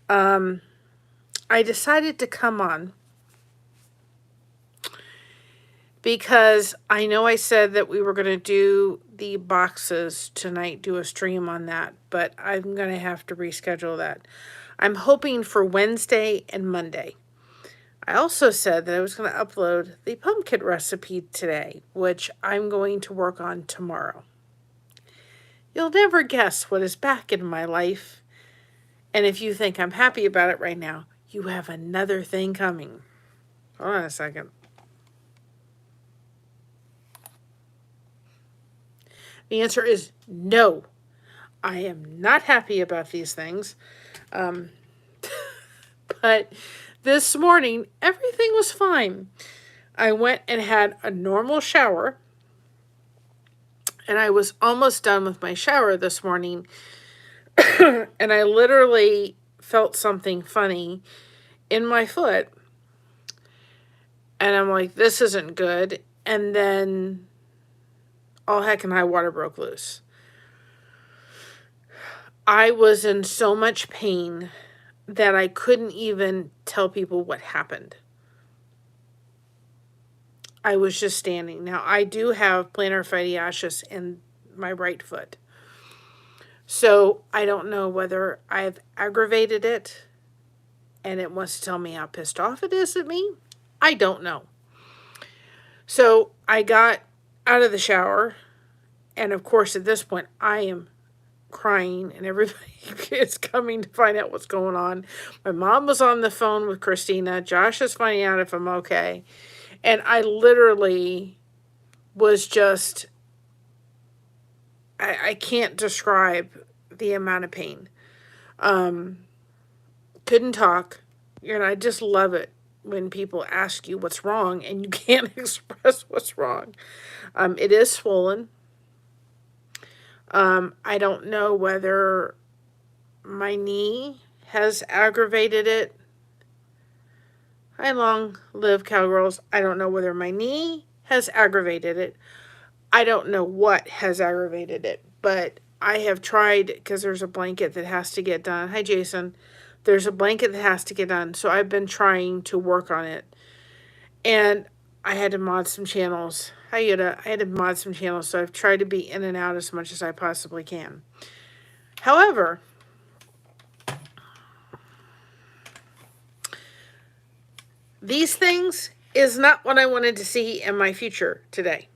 I decided to come on because I know I said that we were going to do the boxes tonight, do a stream on that, but I'm going to have to reschedule that. I'm hoping for Wednesday and Monday. I also said that I was going to upload the pumpkin recipe today, which I'm going to work on tomorrow. You'll never guess what is back in my life. And if you think I'm happy about it right now, you have another thing coming. Hold on a second. The answer is no. I am not happy about these things. But this morning, everything was fine. I went and had a normal shower, and I was almost done with my shower this morning, and I literally felt something funny in my foot, and I'm like, this isn't good, and then all heck and high water broke loose. I was in so much pain that I couldn't even tell people what happened. I was just standing. Now, I do have plantar fasciitis in my right foot. So I don't know whether I've aggravated it and it wants to tell me how pissed off it is at me. I don't know. So I got out of the shower, and of course at this point I am crying and everybody is coming to find out what's going on. My mom was on the phone with Christina. Josh is finding out if I'm okay. And I literally was just, I can't describe the amount of pain. Couldn't talk. I just love it when people ask you what's wrong and you can't express what's wrong. It is swollen. I don't know whether my knee has aggravated it. Hi, long live cowgirls. I don't know whether my knee has aggravated it. I don't know what has aggravated it, but I have tried, because there's a blanket that has to get done. Hi, Jason. There's a blanket that has to get done, so I've been trying to work on it. And I had to mod some channels. Hi, Yuda. I had to mod some channels, so I've tried to be in and out as much as I possibly can. However, these things is not what I wanted to see in my future today.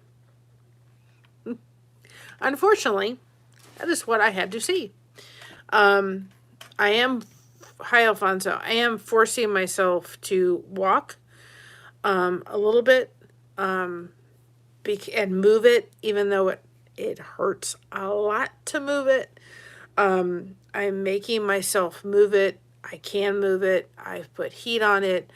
Unfortunately, that is what I had to see. Hi, Alfonso. I am forcing myself to walk a little bit and move it, even though it hurts a lot to move it. I'm making myself move it. I can move it. I've put heat on it.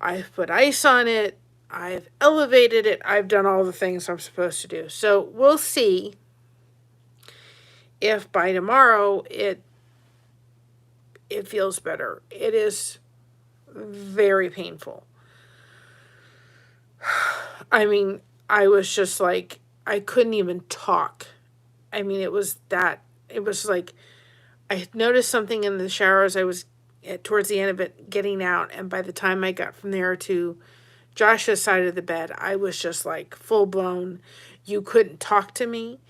I've put ice on it. I've elevated it. I've done all the things I'm supposed to do. So we'll see if by tomorrow it feels better. It is very painful. I mean, I was just like, I couldn't even talk. I mean, it was like, I noticed something in the shower as I was towards the end of it getting out. And by the time I got from there to Josh's side of the bed, I was just like full blown. You couldn't talk to me.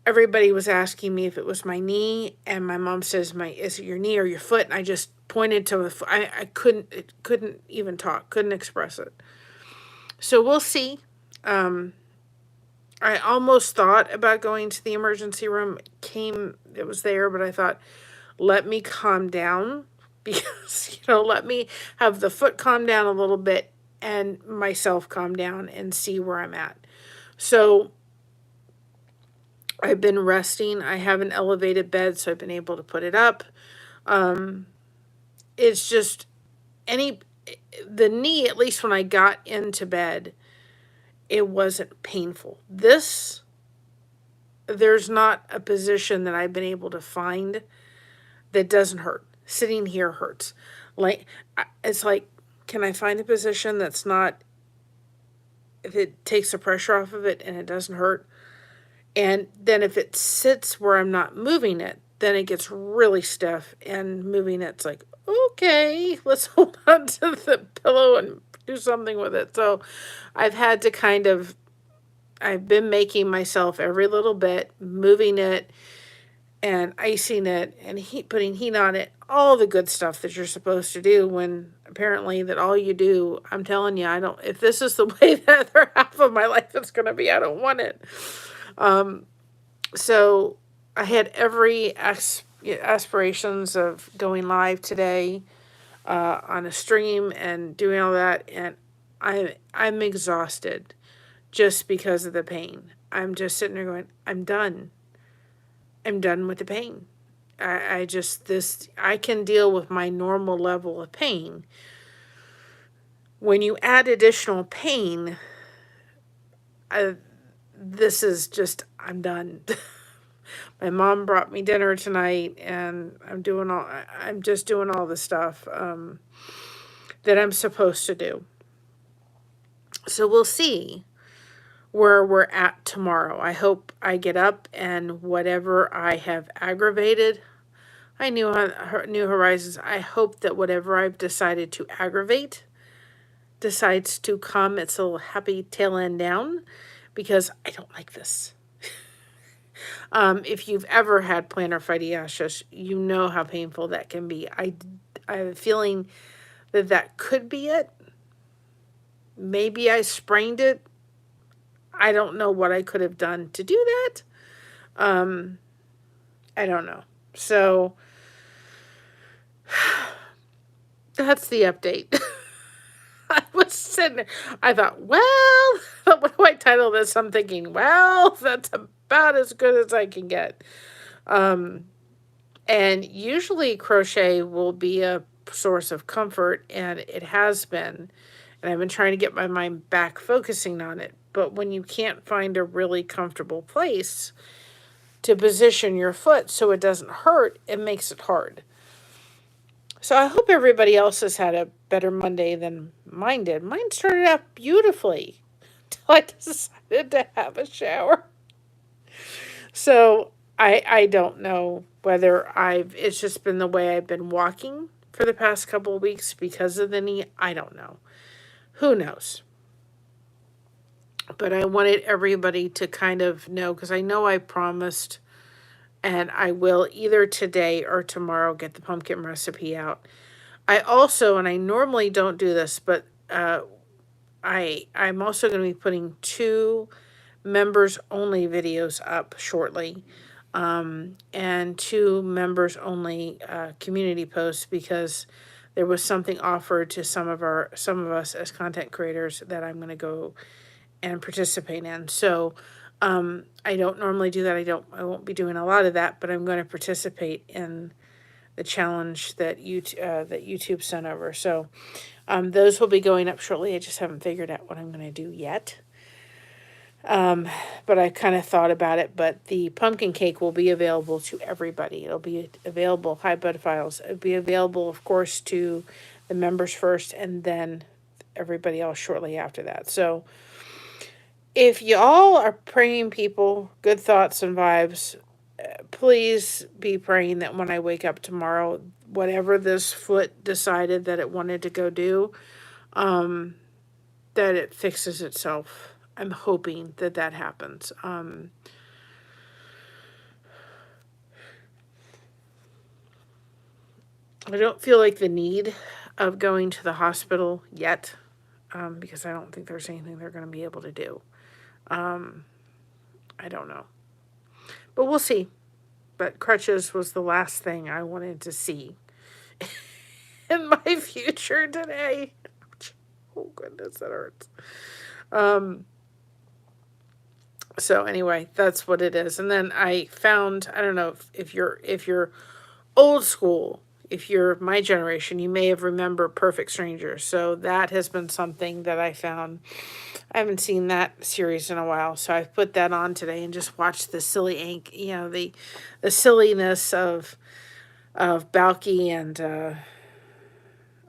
Everybody was asking me if it was my knee, and my mom says, is it your knee or your foot? And I just pointed to the foot. I couldn't even talk, couldn't express it. So we'll see. I almost thought about going to the emergency room. It was there, but I thought, let me calm down, because, let me have the foot calm down a little bit and myself calm down and see where I'm at. So I've been resting. I have an elevated bed, so I've been able to put it up. It's just the knee, at least when I got into bed, it wasn't painful. There's not a position that I've been able to find that doesn't hurt. Sitting here hurts. It's like, can I find a position that's not, if it takes the pressure off of it and it doesn't hurt? And then if it sits where I'm not moving it, then it gets really stiff, and moving it's like, okay, let's hold on to the pillow and do something with it. So I've had to kind of, I've been making myself every little bit, moving it and icing it and putting heat on it, all the good stuff that you're supposed to do, when apparently that all you do, I'm telling you, I don't, if this is the way that other half of my life is going to be, I don't want it. So I had every aspirations of going live today on a stream and doing all that, and I'm exhausted just because of the pain. I'm just sitting there going, I'm done. I'm done with the pain. I can deal with my normal level of pain. When you add additional pain, this is just, I'm done. My mom brought me dinner tonight, and I'm just doing all the stuff that I'm supposed to do. So we'll see where we're at tomorrow. I hope I get up and whatever I have aggravated, New Horizons, I hope that whatever I've decided to aggravate decides to come its a little happy tail end down, because I don't like this. If you've ever had plantar fasciitis, you know how painful that can be. I have a feeling that could be it. Maybe I sprained it. I don't know what I could have done to do that. I don't know. So that's the update. I was sitting there, I thought, well, what do I title this? I'm thinking, well, that's about as good as I can get. And usually crochet will be a source of comfort, and it has been. And I've been trying to get my mind back focusing on it. But when you can't find a really comfortable place to position your foot so it doesn't hurt, it makes it hard. So I hope everybody else has had a better Monday than mine did. Mine started out beautifully until I decided to have a shower. So I don't know whether it's just been the way I've been walking for the past couple of weeks because of the knee. I don't know. Who knows? But I wanted everybody to kind of know, because I know I promised, and I will either today or tomorrow get the pumpkin recipe out. I also, and I normally don't do this, but I'm also going to be putting 2 members only videos up shortly, and 2 members only community posts, because there was something offered to some of us as content creators that I'm going to go and participate in. So I don't normally do that. I won't be doing a lot of that, but I'm going to participate in the challenge that YouTube sent over. So those will be going up shortly. I just haven't figured out what I'm going to do yet. But I kind of thought about it. But the pumpkin cake will be available to everybody. It'll be available, hi bud files. It'll be available, of course, to the members first, and then everybody else shortly after that. So if y'all are praying people, good thoughts and vibes, please be praying that when I wake up tomorrow, whatever this foot decided that it wanted to go do, that it fixes itself. I'm hoping that happens. I don't feel like the need of going to the hospital yet, because I don't think there's anything they're going to be able to do. I don't know. But we'll see. But crutches was the last thing I wanted to see in my future today. Oh, goodness, that hurts. So anyway, that's what it is. And then I found, I don't know if you're old school, if you're my generation, you may have remembered Perfect Strangers. So that has been something that I found. I haven't seen that series in a while, so I've put that on today and just watched the silly the silliness of Balky and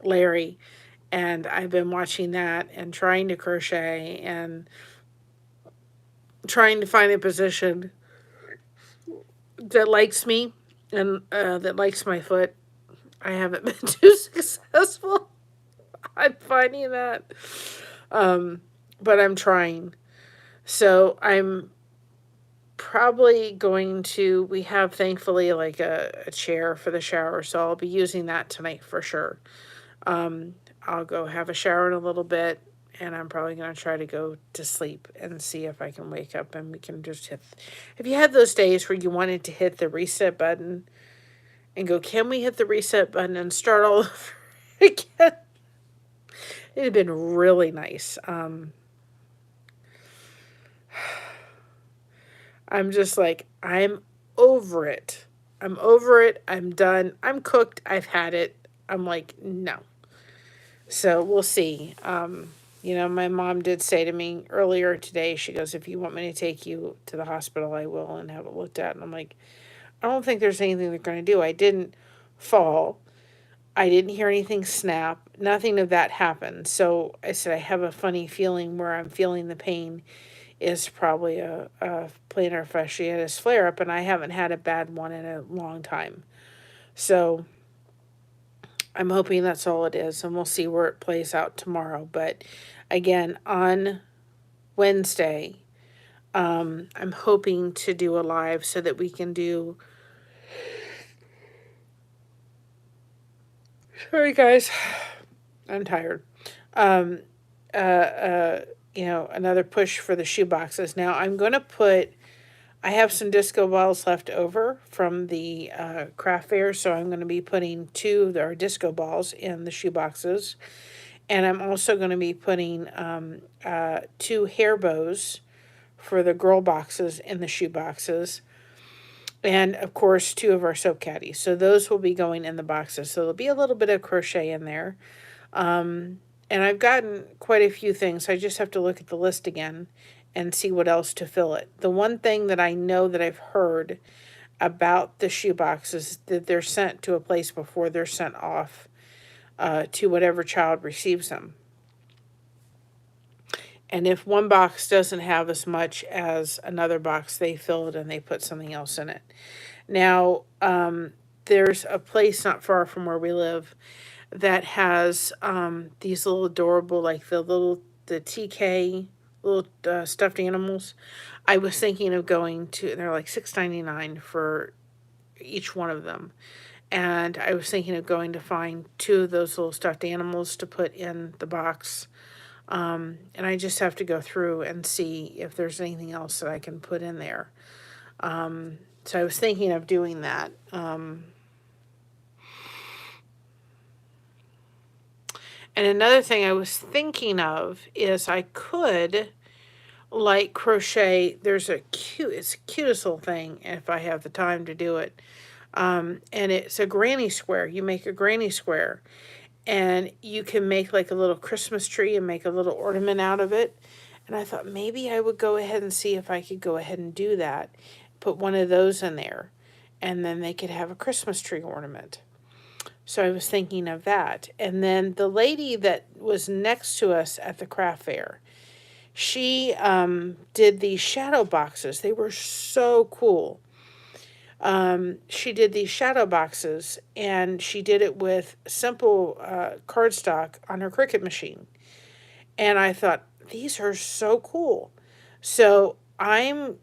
Larry, and I've been watching that and trying to crochet and trying to find a position that likes me and that likes my foot. I haven't been too successful on finding that. But I'm trying. So I'm probably going to, we have thankfully like a chair for the shower, so I'll be using that tonight for sure. I'll go have a shower in a little bit, and I'm probably going to try to go to sleep and see if I can wake up and we can just hit. Have you had those days where you wanted to hit the reset button and go, can we hit the reset button and start all over again? It had been really nice. I'm just like, I'm over it. I'm over it. I'm done. I'm cooked. I've had it. I'm like, no. So we'll see. My mom did say to me earlier today, she goes, if you want me to take you to the hospital, I will and have it looked at. And I'm like, I don't think there's anything they're going to do. I didn't fall. I didn't hear anything snap. Nothing of that happened. So I said, I have a funny feeling where I'm feeling the pain is probably a plantar fasciitis flare up, and I haven't had a bad one in a long time. So I'm hoping that's all it is, and we'll see where it plays out tomorrow. But again, on Wednesday, I'm hoping to do a live so that we can do. Sorry, guys, I'm tired. Um, uh, uh, another push for the shoe boxes. Now I'm going to put. I have some disco balls left over from the craft fair, so I'm going to be putting 2 of our disco balls in the shoe boxes. And I'm also going to be putting 2 hair bows for the girl boxes in the shoe boxes. And of course, 2 of our soap caddies. So those will be going in the boxes. So there'll be a little bit of crochet in there. And I've gotten quite a few things. I just have to look at the list again and see what else to fill it. The one thing that I know that I've heard about the shoe boxes that they're sent to a place before they're sent off to whatever child receives them. And if one box doesn't have as much as another box, they fill it and they put something else in it. Now, there's a place not far from where we live that has these little adorable, like the TK little stuffed animals. I was thinking of going to, they're like $6.99 for each one of them. And I was thinking of going to find 2 of those little stuffed animals to put in the box. And I just have to go through and see if there's anything else that I can put in there. So I was thinking of doing that. And another thing I was thinking of is I could like crochet. There's it's the cutest little thing if I have the time to do it. And it's a granny square. You make a granny square and you can make like a little Christmas tree and make a little ornament out of it. And I thought maybe I would go ahead and see if I could go ahead and do that. Put one of those in there and then they could have a Christmas tree ornament. So I was thinking of that. And then the lady that was next to us at the craft fair, she did these shadow boxes. They were so cool. She did these shadow boxes and she did it with simple cardstock on her Cricut machine. And I thought, these are so cool. So I'm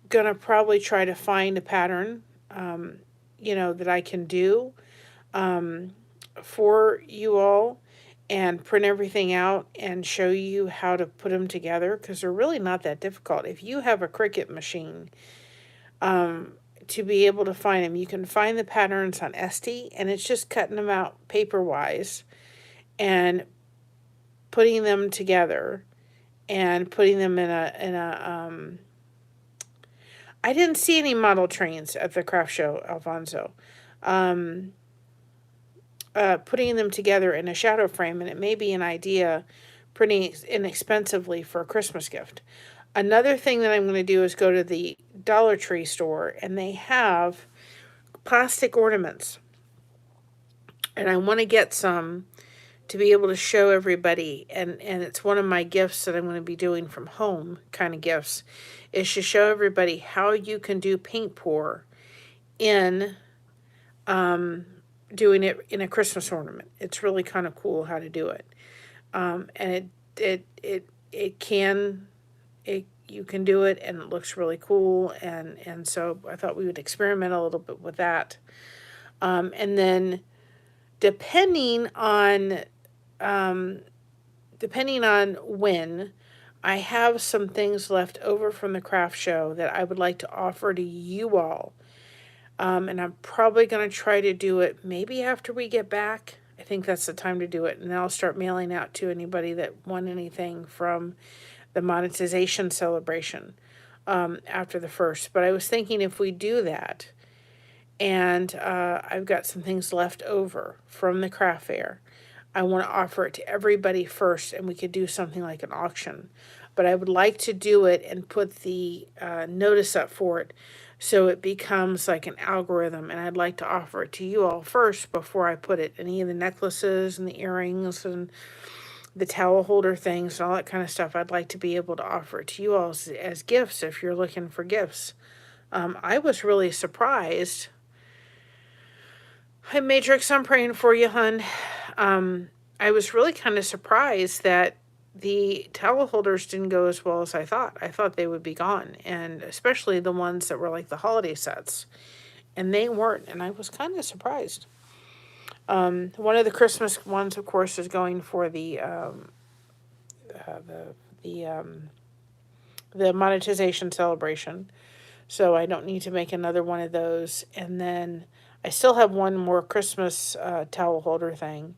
going to probably try to find a pattern, that I can do for you all and print everything out and show you how to put them together because they're really not that difficult. If you have a Cricut machine, to be able to find them, you can find the patterns on Etsy, and it's just cutting them out paper-wise and putting them together and putting them in a I didn't see any model trains at the craft show, Alfonso. Putting them together in a shadow frame, and it may be an idea pretty inexpensively for a Christmas gift. Another thing that I'm going to do is go to the Dollar Tree store, and they have plastic ornaments. And I want to get some to be able to show everybody. And it's one of my gifts that I'm going to be doing from home kind of gifts, is to show everybody how you can do paint pour in doing it in a Christmas ornament. It's really kind of cool how to do it. And it can, you can do it and it looks really cool. And so I thought we would experiment a little bit with that. And then depending on, when, I have some things left over from the craft show that I would like to offer to you all. And I'm probably going to try to do it maybe after we get back. I think that's the time to do it. And then I'll start mailing out to anybody that won anything from the monetization celebration after the first. But I was thinking if we do that, and I've got some things left over from the craft fair, I want to offer it to everybody first, and we could do something like an auction. But I would like to do it and put the notice up for it so it becomes like an algorithm, and I'd like to offer it to you all first before I put it in any of the necklaces and the earrings and the towel holder things and all that kind of stuff. I'd like to be able to offer it to you all as gifts if you're looking for gifts. I was really surprised. Hi, Matrix, I'm praying for you, hun. I was really kind of surprised that the towel holders didn't go as well as I thought. I thought they would be gone, and especially the ones that were like the holiday sets, and they weren't, and I was kind of surprised. One of the Christmas ones, of course, is going for the monetization celebration, so I don't need to make another one of those. And then I still have one more Christmas towel holder thing.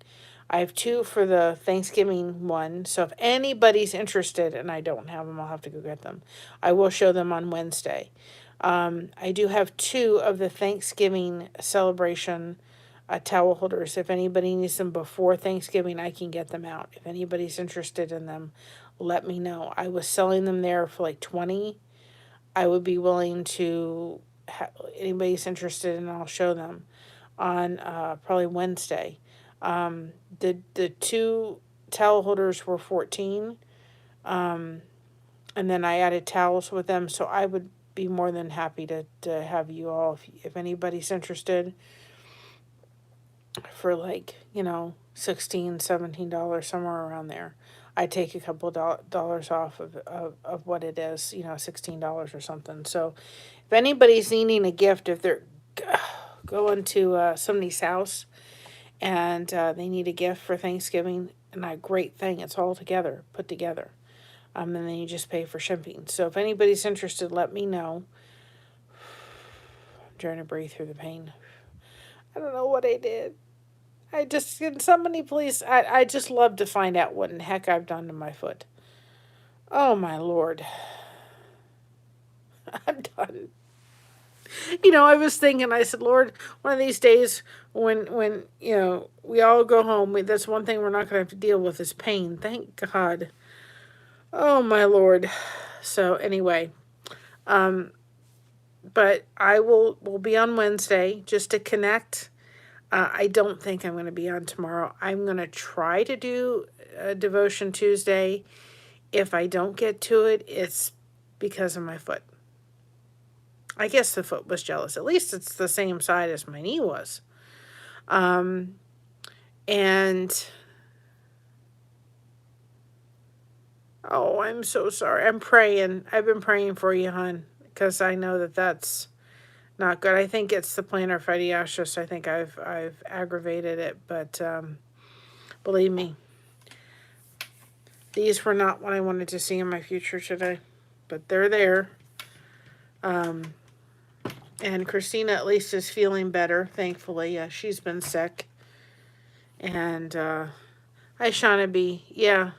I have two for the Thanksgiving one, so if anybody's interested and I don't have them, I'll have to go get them. I will show them on Wednesday. I do have two of the Thanksgiving celebration towel holders. If anybody needs them before Thanksgiving, I can get them out. If anybody's interested in them, let me know. I was selling them there for like 20. I would be willing to, anybody's interested, and I'll show them on probably Wednesday. The two towel holders were 14, and then I added towels with them, so I would be more than happy to have you all, if anybody's interested, for like, $16, $17, somewhere around there. I take a couple dollars off of what it is, $16 or something. So if anybody's needing a gift, if they're going to somebody's house and they need a gift for Thanksgiving, and a great thing, it's all together, put together. And then you just pay for shipping. So if anybody's interested, let me know. I'm trying to breathe through the pain. I don't know what I did. Can somebody please, I just love to find out what in the heck I've done to my foot. Oh my Lord. I'm done. I was thinking, I said, Lord, one of these days when we all go home, that's one thing we're not going to have to deal with is pain. Thank God. Oh my Lord. So anyway, but we'll be on Wednesday just to connect. I don't think I'm going to be on tomorrow. I'm going to try to do a Devotion Tuesday. If I don't get to it, it's because of my foot. I guess the foot was jealous. At least it's the same side as my knee was. And oh, I'm so sorry. I'm praying. I've been praying for you, hon, because I know that that's not good. I think it's the plantar fasciitis. I think I've aggravated it, but believe me, these were not what I wanted to see in my future today, but they're there. And Christina at least is feeling better, thankfully. She's been sick. And hi, Shauna B. Yeah,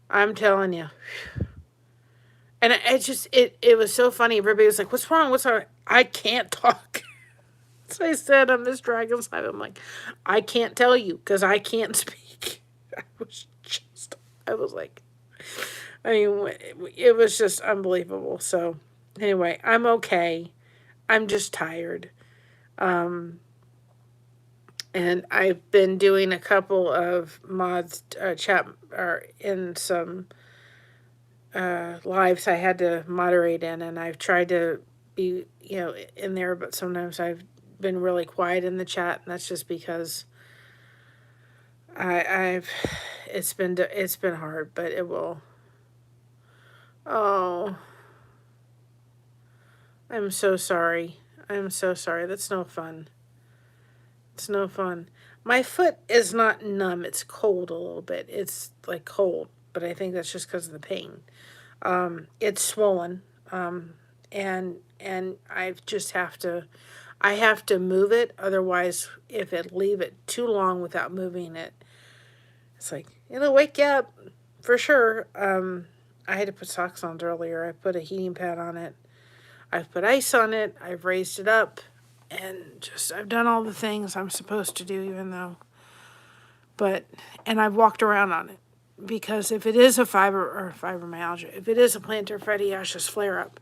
I'm telling you. And it was so funny. Everybody was like, what's wrong? What's wrong? I can't talk. So I said on this Dragon's Live, I'm like, I can't tell you because I can't speak. I was like, it was just unbelievable. So anyway, I'm okay. I'm just tired. And I've been doing a couple of mods in some lives I had to moderate in, and I've tried to be in there, but sometimes I've been really quiet in the chat, and that's just because I've it's been hard, but it will. Oh, I'm so sorry. I'm so sorry. That's no fun. It's no fun. My foot is not numb. It's cold a little bit. It's like cold, but I think that's just because of the pain. It's swollen, and I have to move it. Otherwise, if it leave it too long without moving it, it's like it'll wake you up for sure. I had to put socks on it earlier. I put a heating pad on it. I've put ice on it. I've raised it up, and just I've done all the things I'm supposed to do, even though. And I've walked around on it. Because if it is a fibromyalgia, if it is a plantar fasciitis flare up,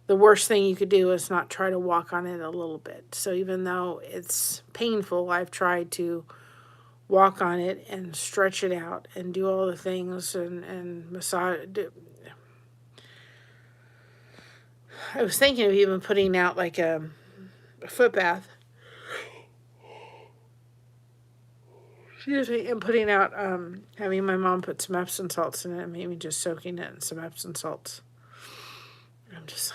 the worst thing you could do is not try to walk on it a little bit. So even though it's painful, I've tried to walk on it and stretch it out and do all the things and massage. I was thinking of even putting out like a foot bath. Excuse me, and putting out, having my mom put some Epsom salts in it and maybe just soaking it in some Epsom salts. I'm just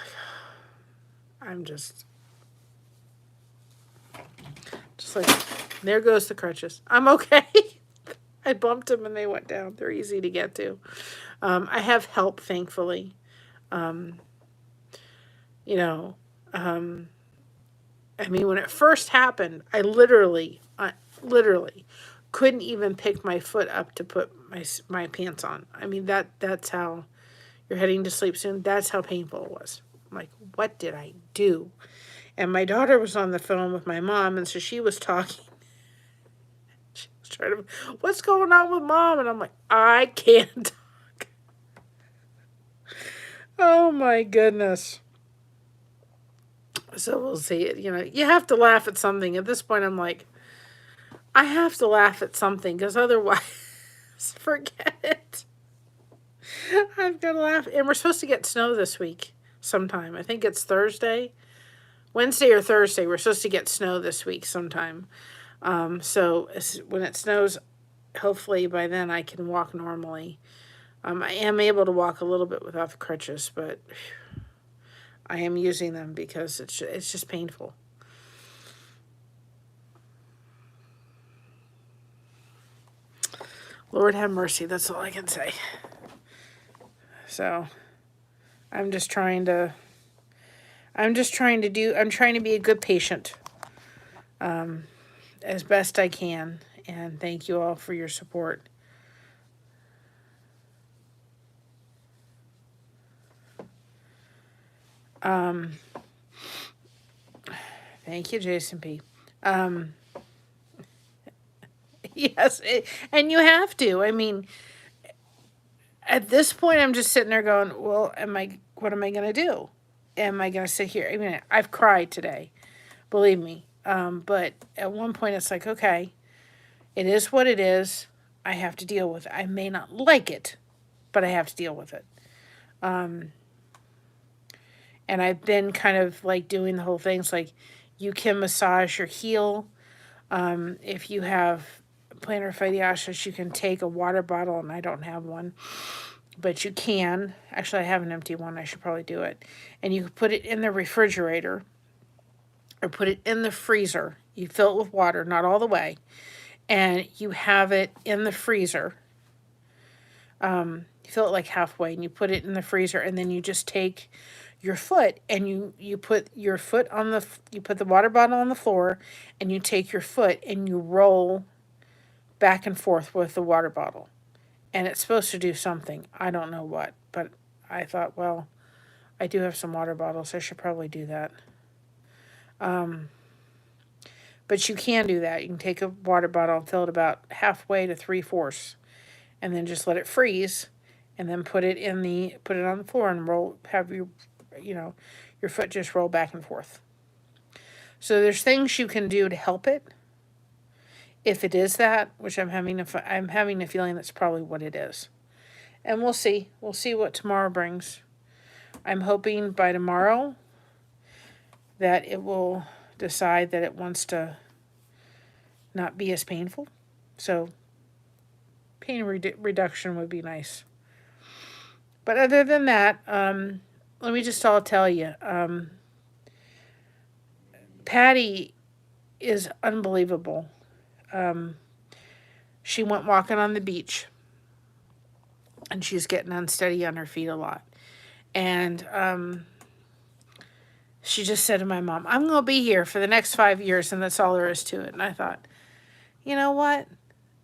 like, there goes the crutches. I'm okay. I bumped them and they went down. They're easy to get to. I have help, thankfully. You know, I mean, when it first happened, I literally couldn't even pick my foot up to put my pants on. I mean, that's how, you're heading to sleep soon. That's how painful it was. I'm like, what did I do? And my daughter was on the phone with my mom, and so she was talking. She was trying to, what's going on with Mom? And I'm like, I can't talk. Oh my goodness. So we'll see. You know, you have to laugh at something. At this point, I'm like, I have to laugh at something because otherwise, forget it. I've got to laugh. And we're supposed to get snow this week sometime. I think it's Thursday. Wednesday or Thursday. We're supposed to get snow this week sometime. So when it snows, hopefully by then I can walk normally. I am able to walk a little bit without the crutches, but I am using them because it's just painful. Lord have mercy. That's all I can say. So I'm trying to be a good patient, as best I can. And thank you all for your support. Thank you, Jason P. Yes, and you have to. I mean, at this point, I'm just sitting there going, well, what am I going to do? Am I going to sit here? I mean, I've cried today, believe me. But at one point, it's like, okay, it is what it is. I have to deal with it. I may not like it, but I have to deal with it. And I've been kind of like doing the whole things like you can massage your heel. If you have plantar fasciitis, you can take a water bottle, and I don't have one, but you can. Actually, I have an empty one. I should probably do it. And you can put it in the refrigerator or put it in the freezer. You fill it with water, not all the way, and you have it in the freezer. You fill it like halfway, and you put it in the freezer, and then you just take your foot and you put your foot on you put the water bottle on the floor, and you take your foot and you roll back and forth with the water bottle. And it's supposed to do something. I don't know what, but I thought, well, I do have some water bottles. I should probably do that. But you can do that. You can take a water bottle and fill it about halfway to 3/4, and then just let it freeze, and then put it on the floor and have your foot just roll back and forth. So there's things you can do to help it. If it is that, which I'm having a feeling that's probably what it is. And we'll see. We'll see what tomorrow brings. I'm hoping by tomorrow that it will decide that it wants to not be as painful. So pain reduction would be nice. But other than that, let me just all tell you, Patty is unbelievable. She went walking on the beach, and she's getting unsteady on her feet a lot. And she just said to my mom, I'm going to be here for the next 5 years, and that's all there is to it. And I thought, you know what?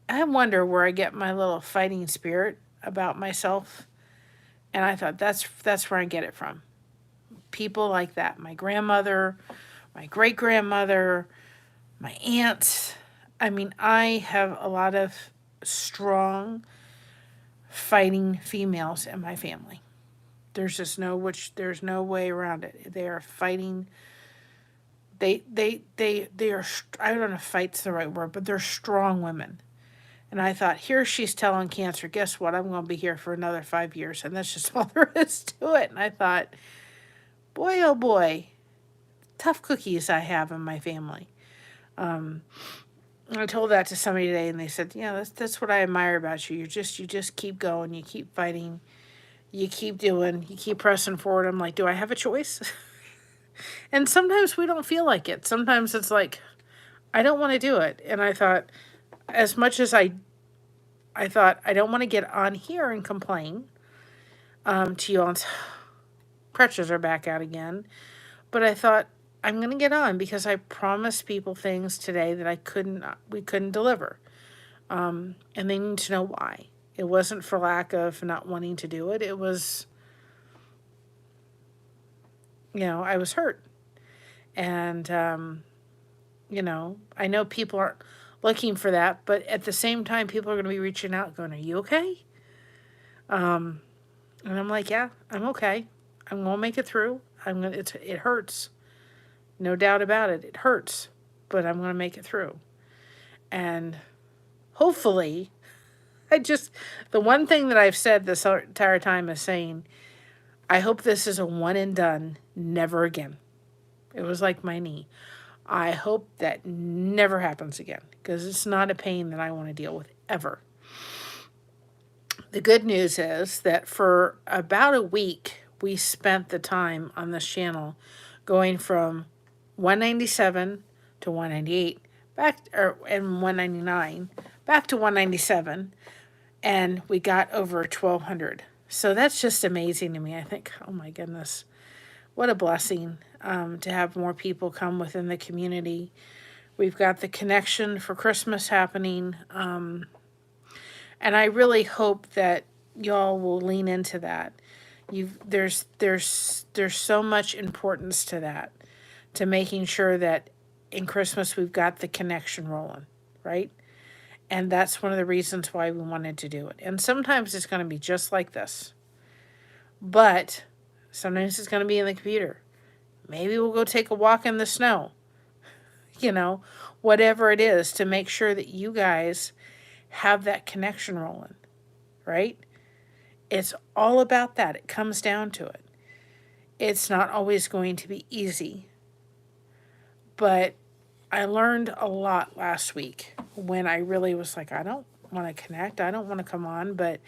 I wonder where I get my little fighting spirit about myself. And I thought, that's where I get it from. People like that. My grandmother, my great-grandmother, my aunts. I mean, I have a lot of strong fighting females in my family. There's just there's no way around it. They are fighting. They are, I don't know if fight's the right word, but they're strong women. And I thought, here she's telling cancer, guess what? I'm going to be here for another 5 years. And that's just all there is to it. And I thought, boy, oh boy, tough cookies I have in my family. I told that to somebody today, and they said, yeah, that's what I admire about you. You just keep going. You keep fighting. You keep doing. You keep pressing forward. I'm like, do I have a choice? And sometimes we don't feel like it. Sometimes it's like, I don't want to do it. And I thought, as much as I thought, I don't want to get on here and complain to you all. Crutches are back out again. But I thought, I'm going to get on because I promised people things today that we couldn't deliver. And they need to know why. It wasn't for lack of not wanting to do it. It was, I was hurt. And, I know people aren't looking for that, but at the same time, people are going to be reaching out going, are you okay? And I'm like, yeah, I'm okay. I'm going to make it through. It hurts. No doubt about it. It hurts, but I'm going to make it through. And hopefully, the one thing that I've said this entire time is saying, I hope this is a one and done, never again. It was like my knee. I hope that never happens again because it's not a pain that I want to deal with ever. The good news is that for about a week, we spent the time on this channel going from 197 to 198 and 199 back to 197, and we got over 1,200. So that's just amazing to me. I think, oh my goodness, what a blessing to have more people come within the community. We've got the connection for Christmas happening, and I really hope that y'all will lean into that. There's so much importance to that, to making sure that in Christmas we've got the connection rolling, right? And that's one of the reasons why we wanted to do it. And sometimes it's going to be just like this, but sometimes it's going to be in the computer. Maybe we'll go take a walk in the snow, whatever it is, to make sure that you guys have that connection rolling, right? It's all about that. It comes down to it. It's not always going to be easy, but I learned a lot last week when I really was like, I don't want to connect. I don't want to come on, but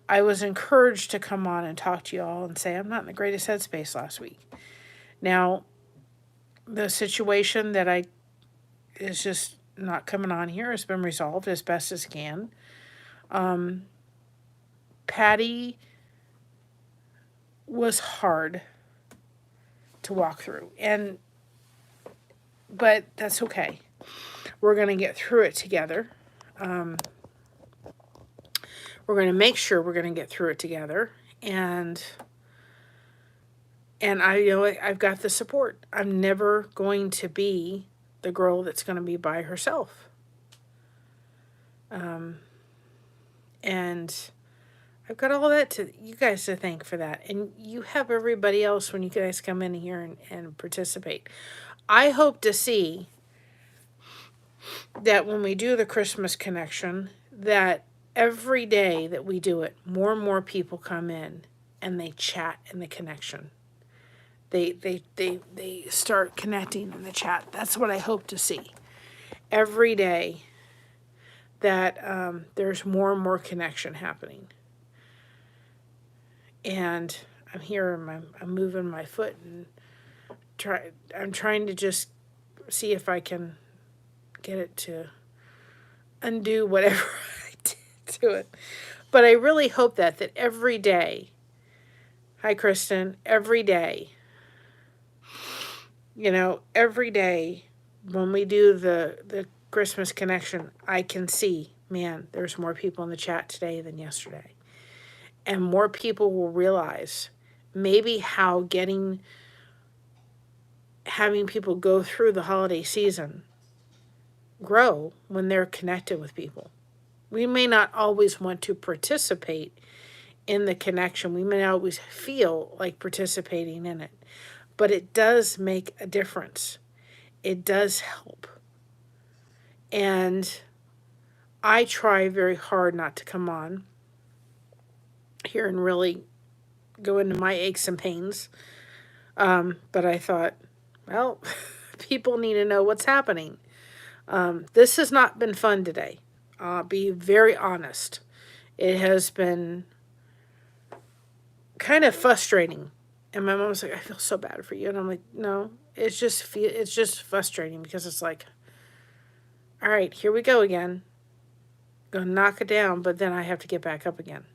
I was encouraged to come on and talk to you all and say I'm not in the greatest headspace last week. Now, the situation that is just not coming on here has been resolved as best as can. Patty was hard to walk through, but that's okay. We're going to get through it together. We're going to make sure we're going to get through it together, and I've got the support. I'm never going to be the girl that's going to be by herself. And I've got all that to you guys to thank for that. And you have everybody else when you guys come in here and participate. I hope to see that when we do the Christmas connection, that every day that we do it, more and more people come in and they chat in the connection. they start connecting in the chat. That's what I hope to see every day, that there's more and more connection happening. And I'm here and I'm moving my foot and I'm trying to just see if I can get it to undo whatever I did to it. But I really hope that every day, hi Kristen, every day, every day when we do the Christmas connection, I can see, man, there's more people in the chat today than yesterday. And more people will realize maybe how having people go through the holiday season grow when they're connected with people. We may not always want to participate in the connection. We may not always feel like participating in it, but it does make a difference. It does help. And I try very hard not to come on here and really go into my aches and pains. But I thought, well, people need to know what's happening. This has not been fun today. I'll be very honest. It has been kind of frustrating. And my mom was like, I feel so bad for you. And I'm like, no, it's just frustrating, because it's like, all right, here we go again. Gonna knock it down, but then I have to get back up again.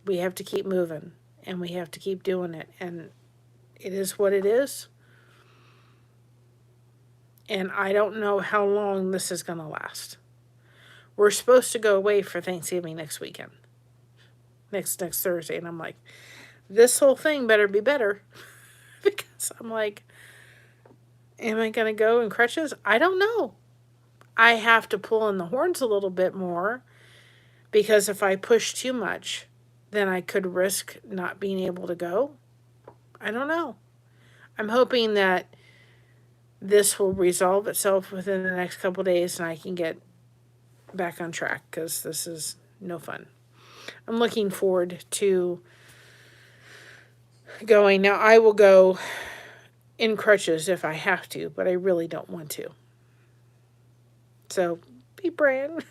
We have to keep moving, and we have to keep doing it. And it is what it is. And I don't know how long this is going to last. We're supposed to go away for Thanksgiving next weekend. Next Thursday. And I'm like, this whole thing better be better. Because I'm like, am I going to go in crutches? I don't know. I have to pull in the horns a little bit more, because if I push too much, then I could risk not being able to go. I don't know. I'm hoping that this will resolve itself within the next couple days and I can get back on track, because this is no fun. I'm looking forward to going. Now, I will go in crutches if I have to, but I really don't want to. So be praying.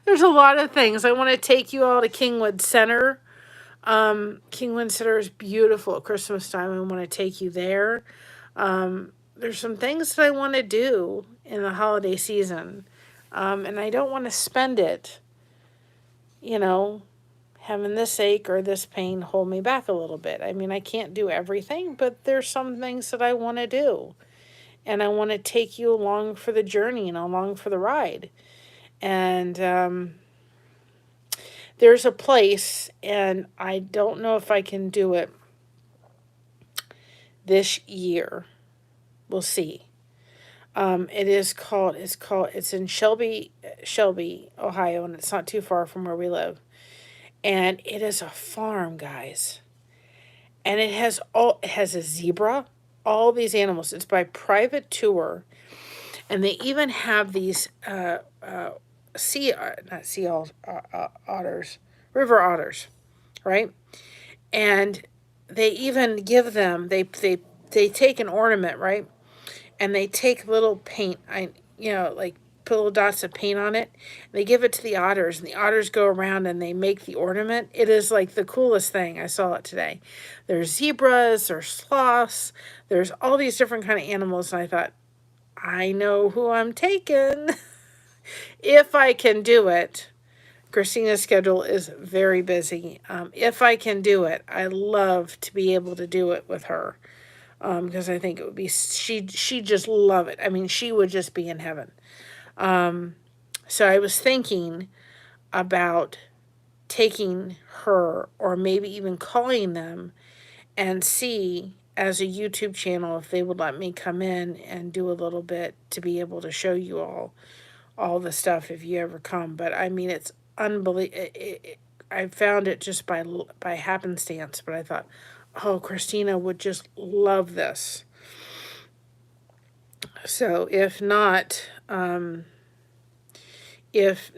There's a lot of things. I want to take you all to Kingwood Center. Kingwood Center is beautiful at Christmas time. I want to take you there. There's some things that I want to do in the holiday season. And I don't want to spend it, having this ache or this pain hold me back a little bit. I mean, I can't do everything, but there's some things that I want to do. And I want to take you along for the journey and along for the ride. And there's a place, and I don't know if I can do it this year. We'll see. It's in Shelby, Ohio, and it's not too far from where we live. And it is a farm, guys. And it has a zebra, all these animals. It's by private tour. And they even have these river otters, right? And they even give them, they take an ornament, right? And they take little paint, like put little dots of paint on it. They give it to the otters, and the otters go around and they make the ornament. It is like the coolest thing. I saw it today. There's zebras, there's sloths, there's all these different kind of animals. And I thought, I know who I'm taking. If I can do it. Christina's schedule is very busy. If I can do it, I love to be able to do it with her. Because I think it would be, she'd just love it. I mean, she would just be in heaven. So I was thinking about taking her, or maybe even calling them and see as a YouTube channel if they would let me come in and do a little bit to be able to show you all the stuff if you ever come. But I mean, it's unbelievable. I found it just by happenstance, but I thought, oh, Christina would just love this. So if not by, if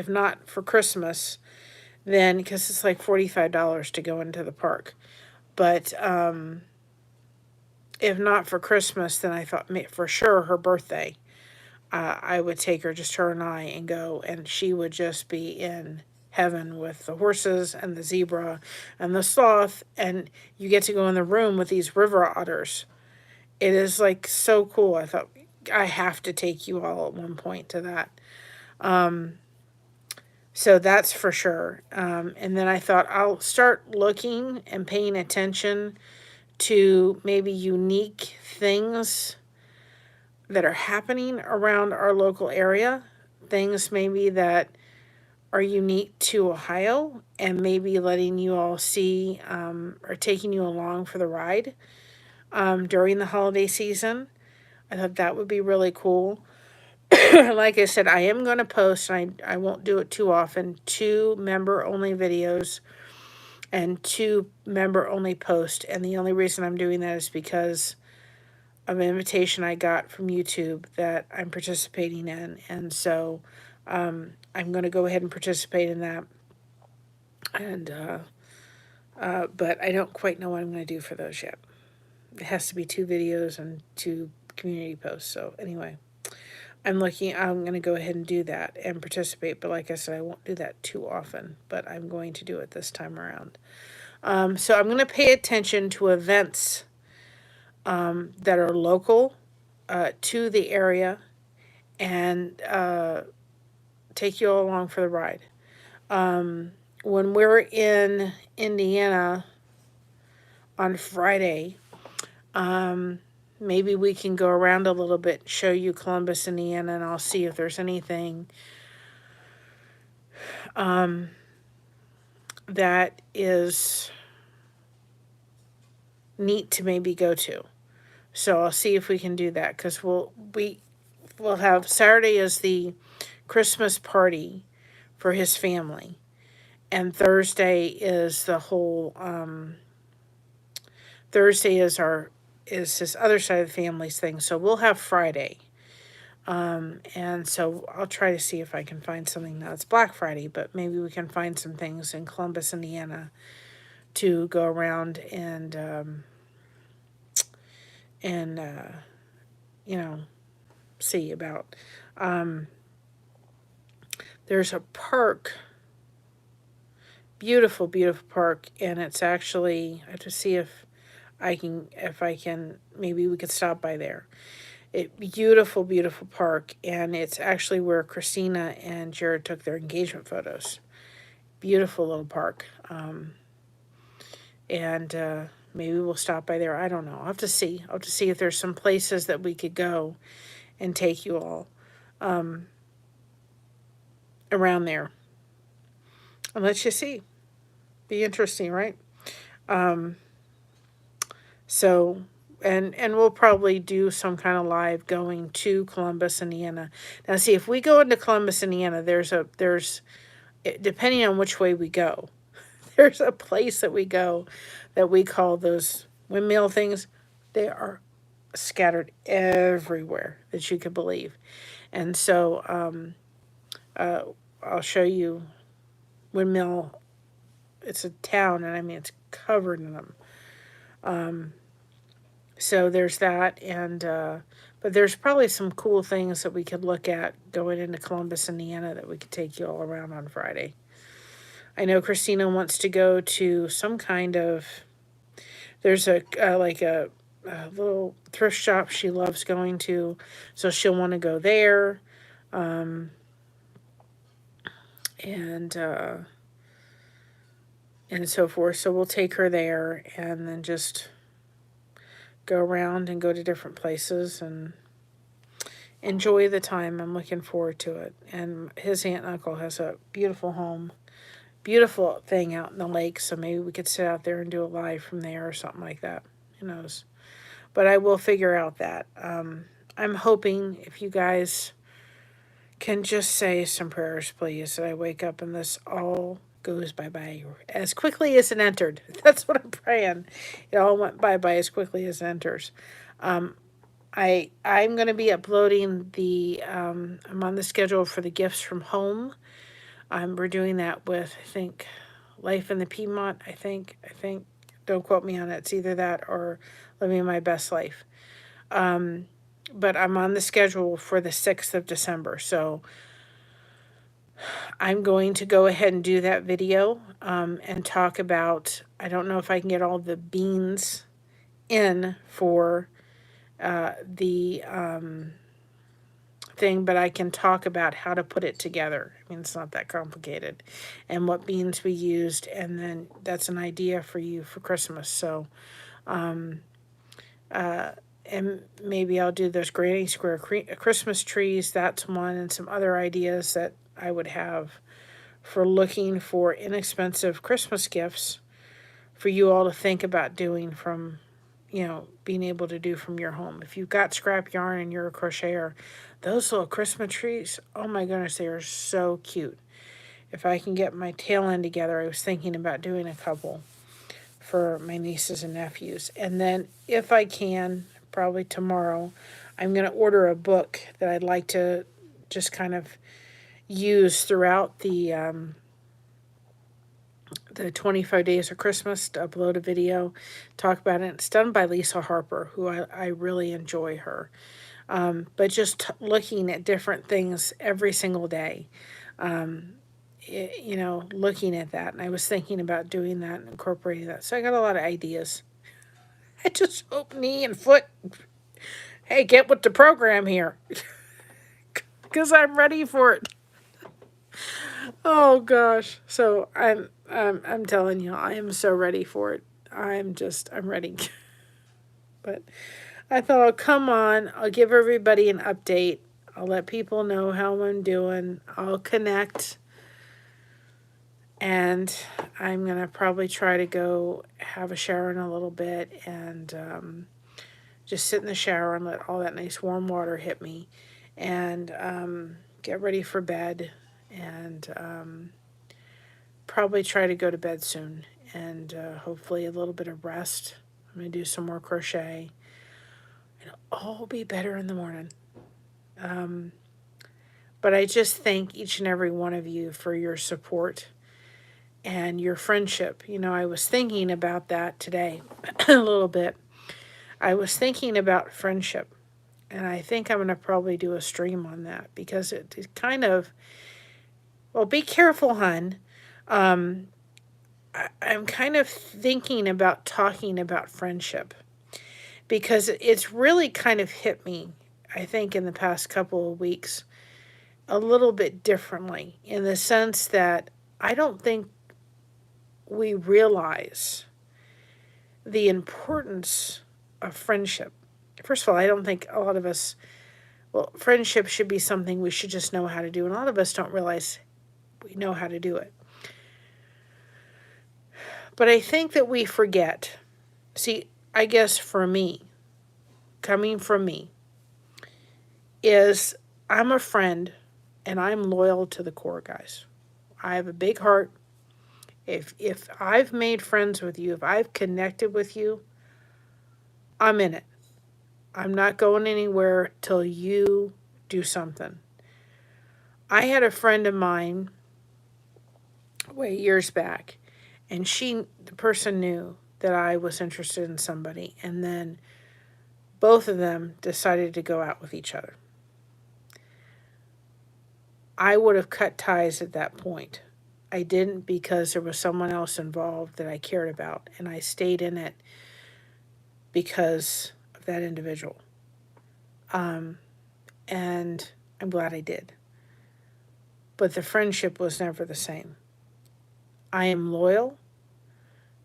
not for Christmas, then, because it's like $45 to go into the park. But if not for Christmas, then I thought for sure her birthday, I would take her, just her and I, and go, and she would just be in heaven with the horses and the zebra and the sloth, and you get to go in the room with these river otters. It is like so cool. I thought I have to take you all at one point to that. So that's for sure. And then I thought I'll start looking and paying attention to maybe unique things that are happening around our local area, things maybe that are unique to Ohio, and maybe letting you all see or taking you along for the ride during the holiday season. I thought that would be really cool. Like I said, I am going to post, and I won't do it too often, 2 member only videos and 2 member only posts. And the only reason I'm doing that is because of an invitation I got from YouTube that I'm participating in. And so I'm going to go ahead and participate in that. And, but I don't quite know what I'm going to do for those yet. It has to be 2 videos and 2 community posts. So anyway, I'm going to go ahead and do that and participate. But like I said, I won't do that too often, but I'm going to do it this time around. So I'm going to pay attention to events that are local to the area, and take you all along for the ride. When we're in Indiana on Friday, maybe we can go around a little bit, show you Columbus, Indiana, and I'll see if there's anything that is neat to maybe go to. So I'll see if we can do that, because we'll have Saturday is the Christmas party for his family, and Thursday is the whole Thursday is his other side of the family's thing. So we'll have Friday. And so I'll try to see if I can find something. Now it's Black Friday, but maybe we can find some things in Columbus, Indiana to go around and see about. There's a park, beautiful, beautiful park, and it's actually, I have to see if I can, maybe we could stop by there. Beautiful, beautiful park, and it's actually where Christina and Jared took their engagement photos. Beautiful little park. And maybe we'll stop by there. I don't know. I'll have to see. I'll have to see if there's some places that we could go and take you all around there. And let's just see. Be interesting, right? So, and we'll probably do some kind of live going to Columbus, Indiana. Now, see, if we go into Columbus, Indiana, there's depending on which way we go, there's a place that we go that we call those windmill things. They are scattered everywhere that you could believe. And so I'll show you windmill. It's a town, and I mean, it's covered in them. So there's that, and but there's probably some cool things that we could look at going into Columbus, Indiana, that we could take you all around on Friday. I know Christina wants to go to some kind of, there's a little thrift shop she loves going to, so she'll want to go there, and so forth. So we'll take her there, and then just go around and go to different places and enjoy the time. I'm looking forward to it. And his aunt and uncle has a beautiful home, beautiful thing out in the lake, so maybe we could sit out there and do a live from there or something like that. Who knows? But I will figure out that. I'm hoping if you guys can just say some prayers, please, that I wake up and this all goes bye-bye as quickly as it entered. That's what I'm praying. It all went bye-bye as quickly as it enters. I'm going to be uploading I'm on the schedule for the gifts from home We're doing that with, I think, Life in the Piedmont, I think, don't quote me on it, it's either that or Living My Best Life. But I'm on the schedule for the 6th of December, so I'm going to go ahead and do that video and talk about, I don't know if I can get all the beans in for the thing, but I can talk about how to put it together. I mean, it's not that complicated, and what beans we used, and then that's an idea for you for Christmas. So, and maybe I'll do those Granny Square Christmas trees. That's one, and some other ideas that I would have for looking for inexpensive Christmas gifts for you all to think about doing from, being able to do from your home. If you've got scrap yarn and you're a crocheter, those little Christmas trees, oh my goodness, they are so cute. If I can get my tail end together, I was thinking about doing a couple for my nieces and nephews. And then if I can, probably tomorrow, I'm going to order a book that I'd like to just kind of use throughout the 25 Days of Christmas, to upload a video, talk about it. It's done by Lisa Harper, who I really enjoy her. But just looking at different things every single day, looking at that. And I was thinking about doing that and incorporating that. So I got a lot of ideas. I just hope knee and foot, hey, get with the program here. Because I'm ready for it. Oh gosh. So I'm telling you, I am so ready for it. I'm ready. But I thought I'll come on, I'll give everybody an update. I'll let people know how I'm doing. I'll connect. And I'm going to probably try to go have a shower in a little bit and just sit in the shower and let all that nice warm water hit me and get ready for bed and probably try to go to bed soon and hopefully a little bit of rest. I'm going to do some more crochet. It'll all be better in the morning. But I just thank each and every one of you for your support and your friendship. I was thinking about that today a little bit. I was thinking about friendship, and I think I'm going to probably do a stream on that because it kind of, well, be careful, hun. I'm kind of thinking about talking about friendship because it's really kind of hit me, I think, in the past couple of weeks a little bit differently, in the sense that I don't think we realize the importance of friendship. First of all, I don't think a lot of us, friendship should be something we should just know how to do, and a lot of us don't realize we know how to do it. But I think that we forget. See, I guess for me, coming from me, is I'm a friend and I'm loyal to the core, guys. I have a big heart. If I've made friends with you, if I've connected with you, I'm in it. I'm not going anywhere till you do something. I had a friend of mine way years back, and the person knew that I was interested in somebody, and then both of them decided to go out with each other. I would have cut ties at that point. I didn't, because there was someone else involved that I cared about, and I stayed in it because of that individual. And I'm glad I did. But the friendship was never the same. I am loyal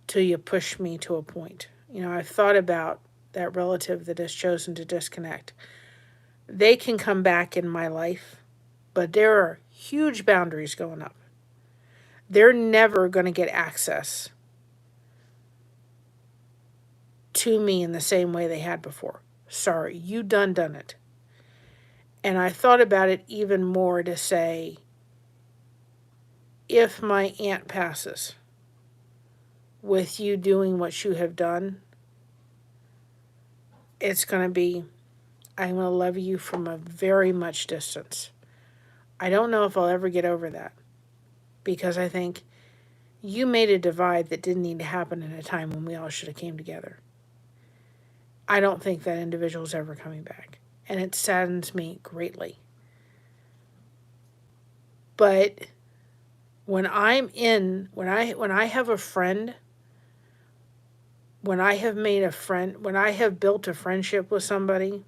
till you push me to a point. I've thought about that relative that has chosen to disconnect. They can come back in my life, but there are huge boundaries going up. They're never going to get access to me in the same way they had before. Sorry, you done it. And I thought about it even more to say, if my aunt passes with you doing what you have done, it's going to be, I'm going to love you from a very much distance. I don't know if I'll ever get over that. because I think you made a divide that didn't need to happen in a time when we all should have came together. I don't think that individual is ever coming back, and it saddens me greatly. But when I have a friend, when I have made a friend, when I have built a friendship with somebody,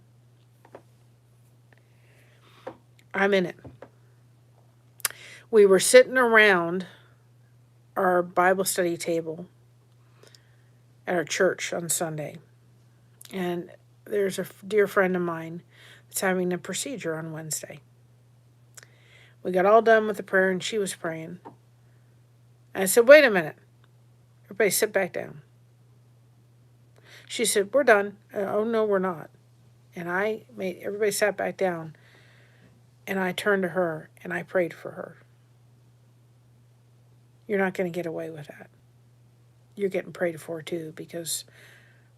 I'm in it. We were sitting around our Bible study table at our church on Sunday, and there's a dear friend of mine that's having a procedure on Wednesday. We got all done with the prayer, and she was praying. And I said, wait a minute. Everybody sit back down. She said, we're done. Oh, no, we're not. And everybody sat back down, and I turned to her, and I prayed for her. You're not going to get away with that. You're getting prayed for too because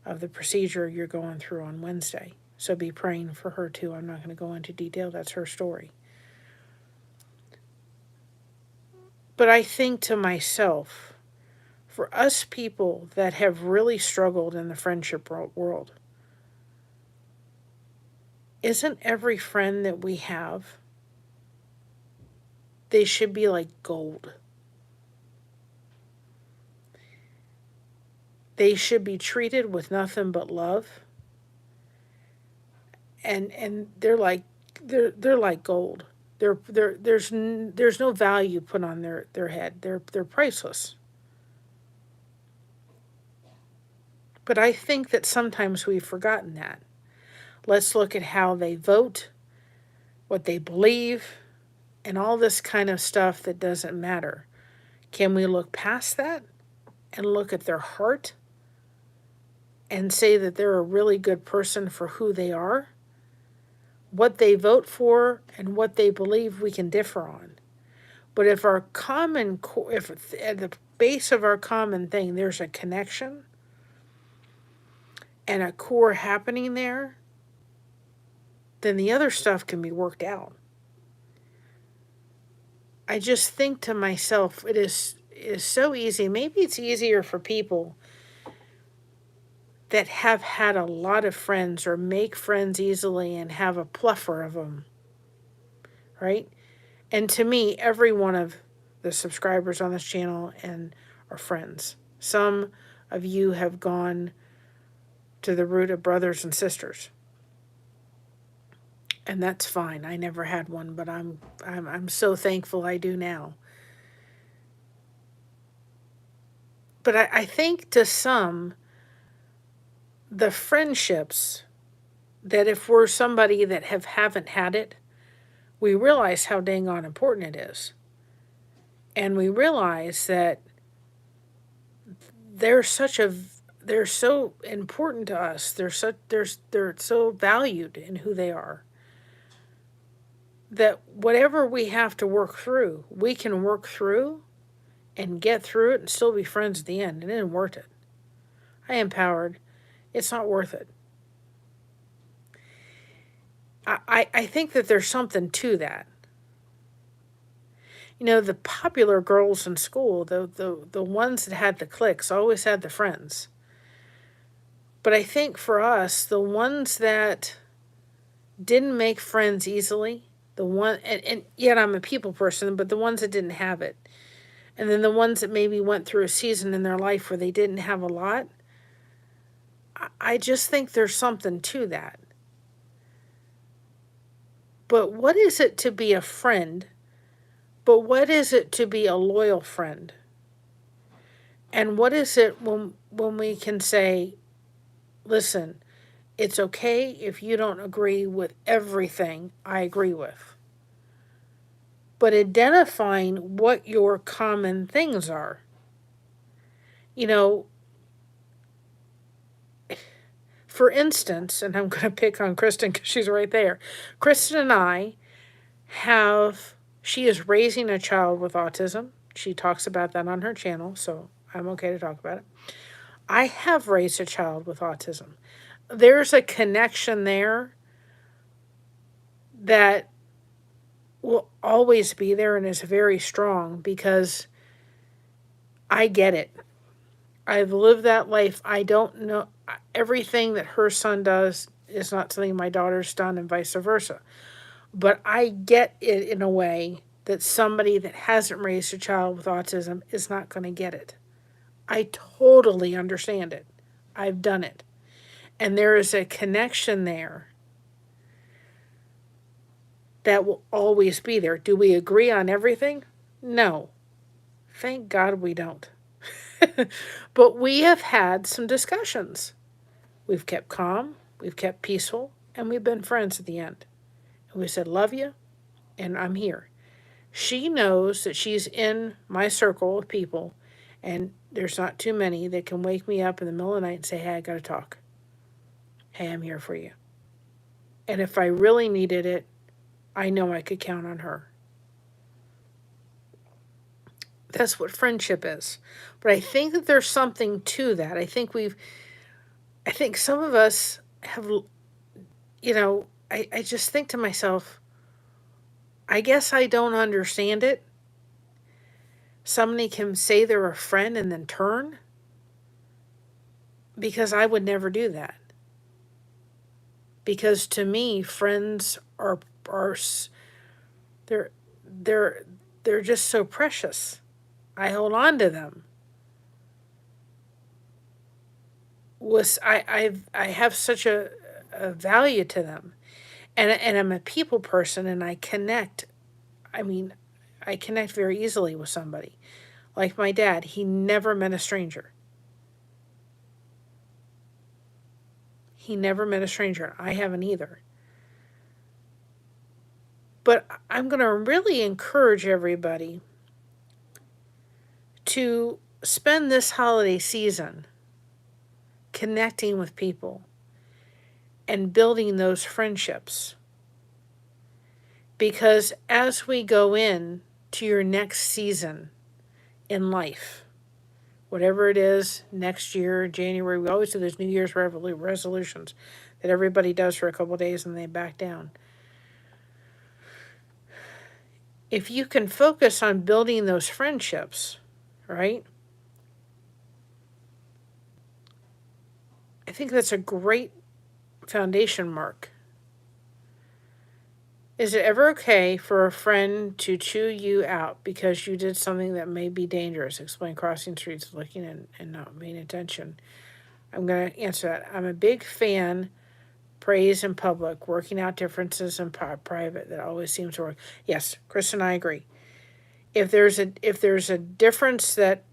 of the procedure you're going through on Wednesday. So be praying for her too. I'm not going to go into detail. That's her story. But I think to myself, for us people that have really struggled in the friendship world, isn't every friend that we have, they should be like gold. They should be treated with nothing but love. And they're like gold. There's no value put on their head. They're priceless. But I think that sometimes we've forgotten that. Let's look at how they vote, what they believe, and all this kind of stuff that doesn't matter. Can we look past that and look at their heart and say that they're a really good person for who they are? What they vote for and what they believe we can differ on. But if if at the base of our common thing there's a connection and a core happening there, then the other stuff can be worked out. I just think to myself, it is so easy. Maybe it's easier for people that have had a lot of friends or make friends easily and have a plethora of them, right? And to me, every one of the subscribers on this channel and are friends. Some of you have gone to the root of brothers and sisters. And that's fine. I never had one, but I'm so thankful I do now. But I think to some, the friendships that if we're somebody that haven't had it, we realize how dang on important it is. And we realize that they're so important to us. They're so valued in who they are. That whatever we have to work through, we can work through and get through it and still be friends at the end. It isn't worth it. I am empowered. It's not worth it. I think that there's something to that. You know, the popular girls in school, the ones that had the cliques, always had the friends. But I think for us, the ones that didn't make friends easily, and yet I'm a people person, but the ones that didn't have it, and then the ones that maybe went through a season in their life where they didn't have a lot, I just think there's something to that. But what is it to be a friend? But what is it to be a loyal friend? And what is it when we can say, listen, it's okay if you don't agree with everything I agree with. But identifying what your common things are. You know, for instance, and I'm going to pick on Kristen because she's right there. Kristen and I she is raising a child with autism. She talks about that on her channel, so I'm okay to talk about it. I have raised a child with autism. There's a connection there that will always be there and is very strong because I get it. I've lived that life. I don't know. Everything that her son does is not something my daughter's done, and vice versa. But I get it in a way that somebody that hasn't raised a child with autism is not going to get it. I totally understand it. I've done it. And there is a connection there that will always be there. Do we agree on everything? No. Thank God we don't. But we have had some discussions. We've kept calm, we've kept peaceful, and we've been friends at the end. And we said, love you, and I'm here. She knows that she's in my circle of people, and there's not too many that can wake me up in the middle of the night and say, hey, I got to talk. Hey, I'm here for you. And if I really needed it, I know I could count on her. That's what friendship is. But I think that there's something to that. I think some of us have, I just think to myself, I guess I don't understand it. Somebody can say they're a friend and then turn, because I would never do that. Because to me, friends are they're just so precious. I hold on to them. I have such a value to them, and I'm a people person, and I connect. I connect very easily with somebody. Like my dad, he never met a stranger. He never met a stranger. I haven't either. But I'm going to really encourage everybody to spend this holiday season connecting with people and building those friendships. Because as we go in to your next season in life, whatever it is, next year, January, we always do those New Year's resolutions that everybody does for a couple of days and they back down. If you can focus on building those friendships, right? I think that's a great foundation mark. Is it ever okay for a friend to chew you out because you did something that may be dangerous? Explain crossing streets, looking and not paying attention. I'm going to answer that. I'm a big fan. Praise in public, working out differences in private. That always seems to work. Yes, Chris and I agree. If there's a difference that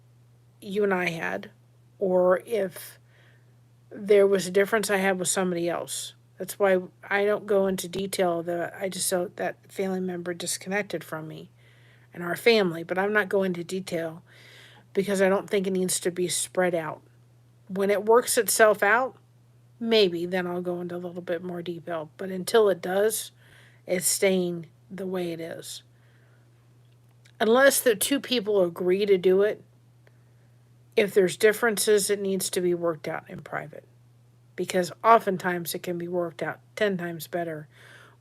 you and I had, or if there was a difference I had with somebody else, that's why I don't go into detail that I just felt that family member disconnected from me and our family, but I'm not going into detail because I don't think it needs to be spread out. When it works itself out, maybe then I'll go into a little bit more detail. But until it does, it's staying the way it is. Unless the two people agree to do it, if there's differences, it needs to be worked out in private. Because oftentimes it can be worked out 10 times better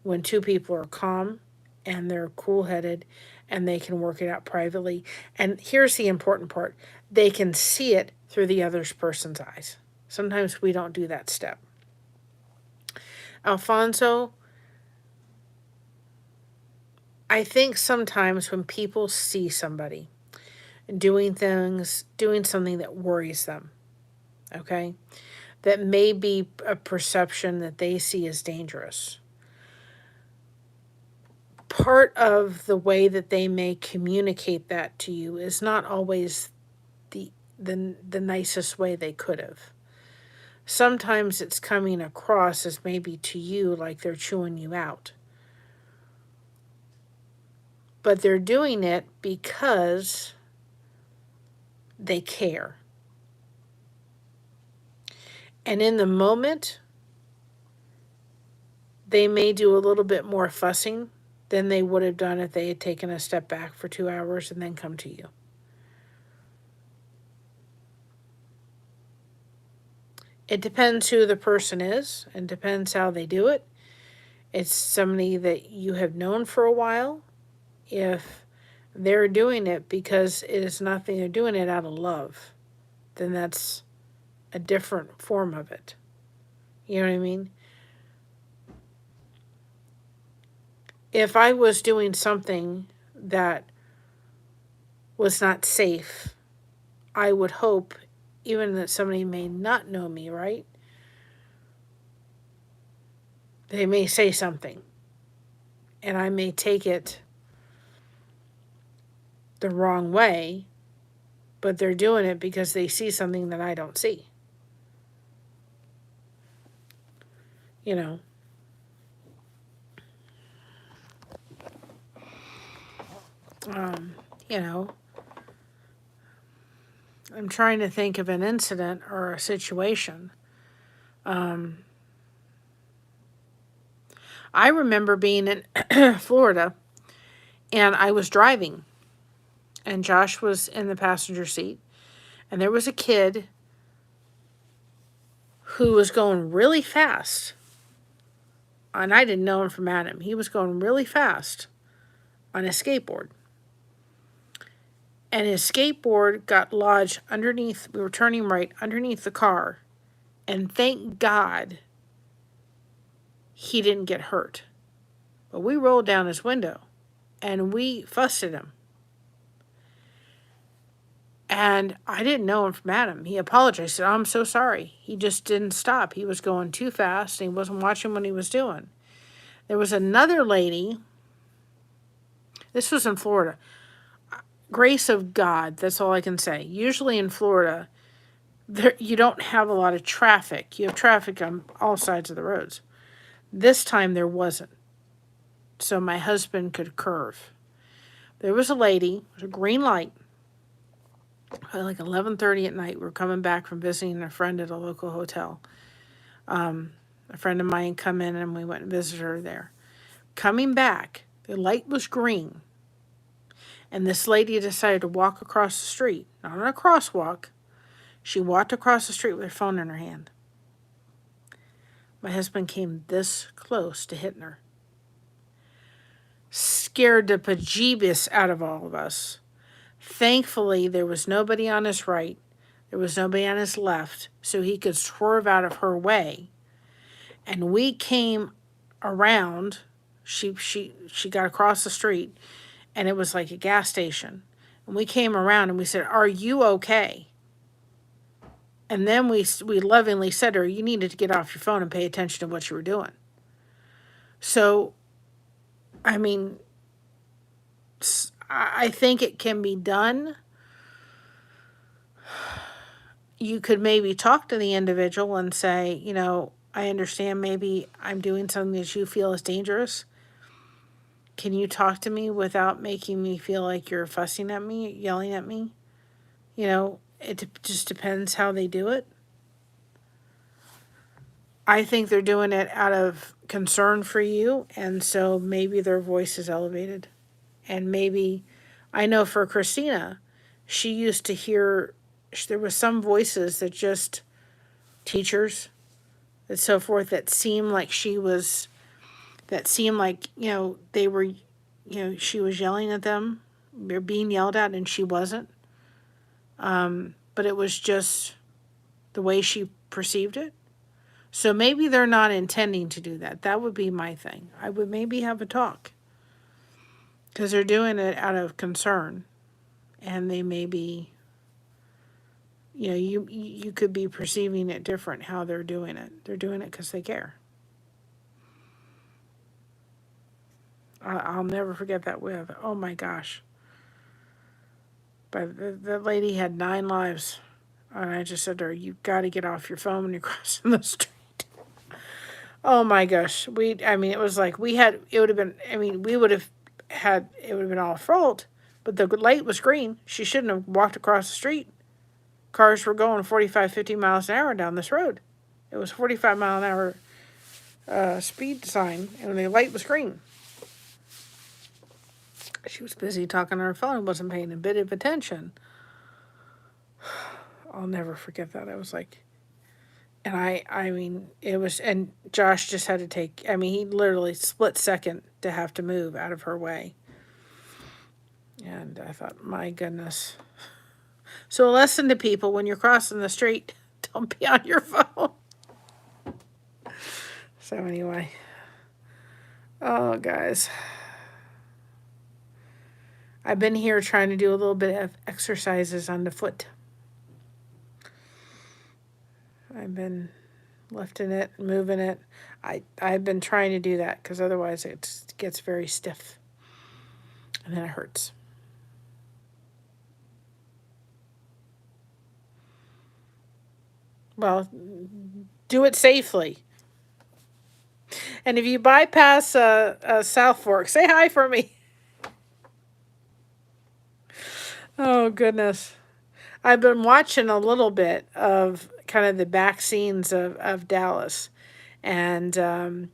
when two people are calm and they're cool-headed and they can work it out privately. And here's the important part. They can see it through the other person's eyes. Sometimes we don't do that step. Alfonso, I think sometimes when people see somebody doing something that worries them, okay, that may be a perception that they see as dangerous, part of the way that they may communicate that to you is not always the nicest way they could have. Sometimes it's coming across as maybe to you like they're chewing you out. But they're doing it because they care. And in the moment, they may do a little bit more fussing than they would have done if they had taken a step back for 2 hours and then come to you. It depends who the person is and depends how they do it. It's somebody that you have known for a while. If they're doing it because it is nothing, they're doing it out of love, then that's a different form of it. You know what I mean? If I was doing something that was not safe, I would hope, even that somebody may not know me, right? They may say something, and I may take it the wrong way, but they're doing it because they see something that I don't see. You know? You know, I'm trying to think of an incident or a situation. I remember being in Florida, and I was driving, and Josh was in the passenger seat, and there was a kid who was going really fast, and I didn't know him from Adam. He was going really fast on a skateboard, and his skateboard got lodged underneath. We were turning right underneath the car, and thank God he didn't get hurt. But we rolled down his window, and we fussed at him. And I didn't know him from Adam. He apologized. He said, I'm so sorry. He just didn't stop. He was going too fast, and he wasn't watching what he was doing. There was another lady. This was in Florida. Grace of God, that's all I can say. Usually in Florida, you don't have a lot of traffic. You have traffic on all sides of the roads. This time there wasn't. So my husband could curve. There was a lady, with a green light, like 11:30 at night. We were coming back from visiting a friend at a local hotel. A friend of mine come in, and we went and visited her there. Coming back, the light was green, and this lady decided to walk across the street, not on a crosswalk. She walked across the street with her phone in her hand. My husband came this close to hitting her. Scared the bejeebus out of all of us. Thankfully, there was nobody on his right. There was nobody on his left, so he could swerve out of her way. And we came around. She got across the street, and it was like a gas station. And we came around, and we said, "Are you okay?" And then we lovingly said to her, "You needed to get off your phone and pay attention to what you were doing." So, I mean, I think it can be done. You could maybe talk to the individual and say, you know, I understand maybe I'm doing something that you feel is dangerous. Can you talk to me without making me feel like you're fussing at me, yelling at me? You know, it just depends how they do it. I think they're doing it out of concern for you, and so maybe their voice is elevated. And maybe, I know for Christina, she used to hear, there was some voices that just, teachers and so forth, that seemed like you know, they were, you know, she was yelling at them, they're being yelled at, and she wasn't. But it was just the way she perceived it. So maybe they're not intending to do that. That would be my thing. I would maybe have a talk, because they're doing it out of concern, and they may be, you know, you could be perceiving it different how they're doing it. They're doing it because they care. I'll never forget that with. Oh my gosh. But the lady had 9 lives. And I just said to her, "You've got to get off your phone when you're crossing the street." Oh my gosh. It was like it would have been, we would have it would have been all fault. But the light was green. She shouldn't have walked across the street. Cars were going 45, 50 miles an hour down this road. It was 45 mile an hour speed sign, and the light was green. She was busy talking on her phone and wasn't paying a bit of attention. I'll never forget that. I was like, and it was, and Josh just had to take, he literally split second to have to move out of her way. And I thought, my goodness. So a lesson to people, when you're crossing the street, don't be on your phone. So anyway. Oh, guys. I've been here trying to do a little bit of exercises on the foot. I've been lifting it, moving it. I've been trying to do that because otherwise it gets very stiff and then it hurts. Well, do it safely. And if you bypass South Fork, say hi for me. Oh, goodness. I've been watching a little bit of kind of the back scenes of Dallas. And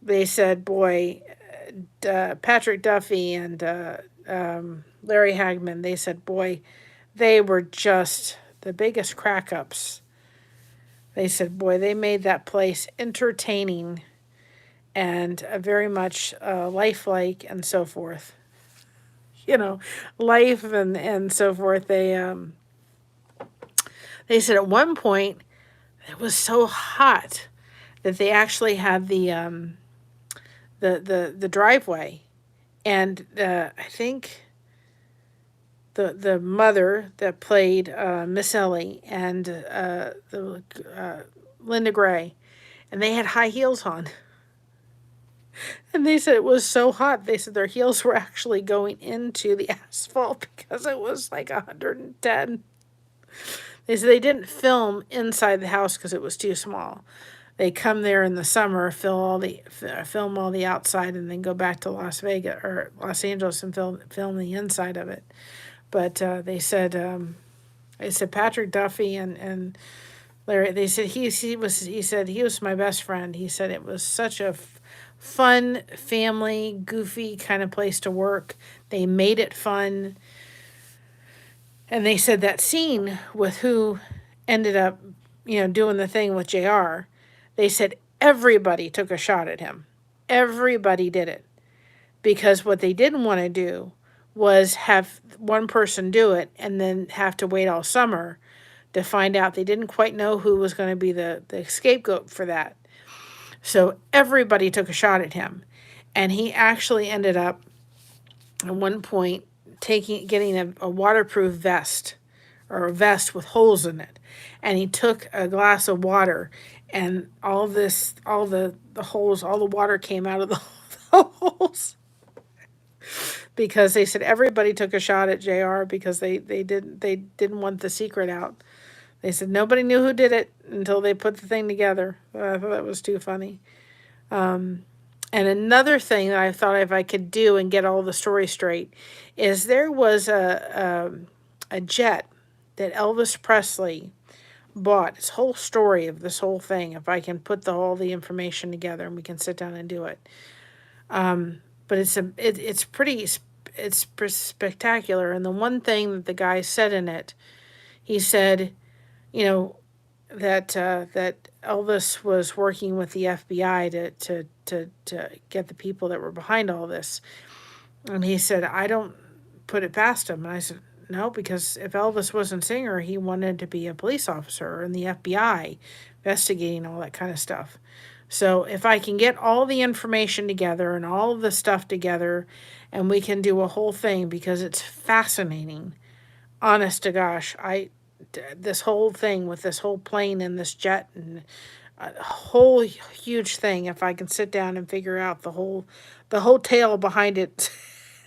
they said, boy, Patrick Duffy and Larry Hagman, they said, boy, they were just the biggest crack ups. They said, boy, they made that place entertaining and very much lifelike and so forth. You know, life and so forth. They said at one point it was so hot that they actually had the driveway, and I think the mother that played Miss Ellie and the Linda Gray, and they had high heels on. And they said it was so hot. They said their heels were actually going into the asphalt because it was like 110. They said they didn't film inside the house because it was too small. They come there in the summer, film all the outside, and then go back to Las Vegas or Los Angeles and film the inside of it. But they said Patrick Duffy and Larry. They said he said he was my best friend. He said it was such a fun, family, goofy kind of place to work. They made it fun. And they said that scene with who ended up, doing the thing with JR, they said everybody took a shot at him. Everybody did it. Because what they didn't want to do was have one person do it and then have to wait all summer to find out. They didn't quite know who was going to be the scapegoat for that. So everybody took a shot at him. And he actually ended up at one point getting a waterproof vest, or a vest with holes in it. And he took a glass of water, and all the holes, all the water came out of the holes. Because they said everybody took a shot at JR because they didn't want the secret out. They said nobody knew who did it until they put the thing together. I thought that was too funny. And another thing that I thought if I could do and get all the story straight is there was a jet that Elvis Presley bought. This whole story of this whole thing, if I can put all the information together and we can sit down and do it. But it's pretty spectacular. And the one thing that the guy said in it, he said, that Elvis was working with the FBI to get the people that were behind all this. And he said, I don't put it past him. And I said, no, because if Elvis wasn't a singer, he wanted to be a police officer in the FBI, investigating all that kind of stuff. So if I can get all the information together and all of the stuff together, and we can do a whole thing, because it's fascinating. Honest to gosh, this whole thing with this whole plane and this jet and a whole huge thing, if I can sit down and figure out the whole tale behind it,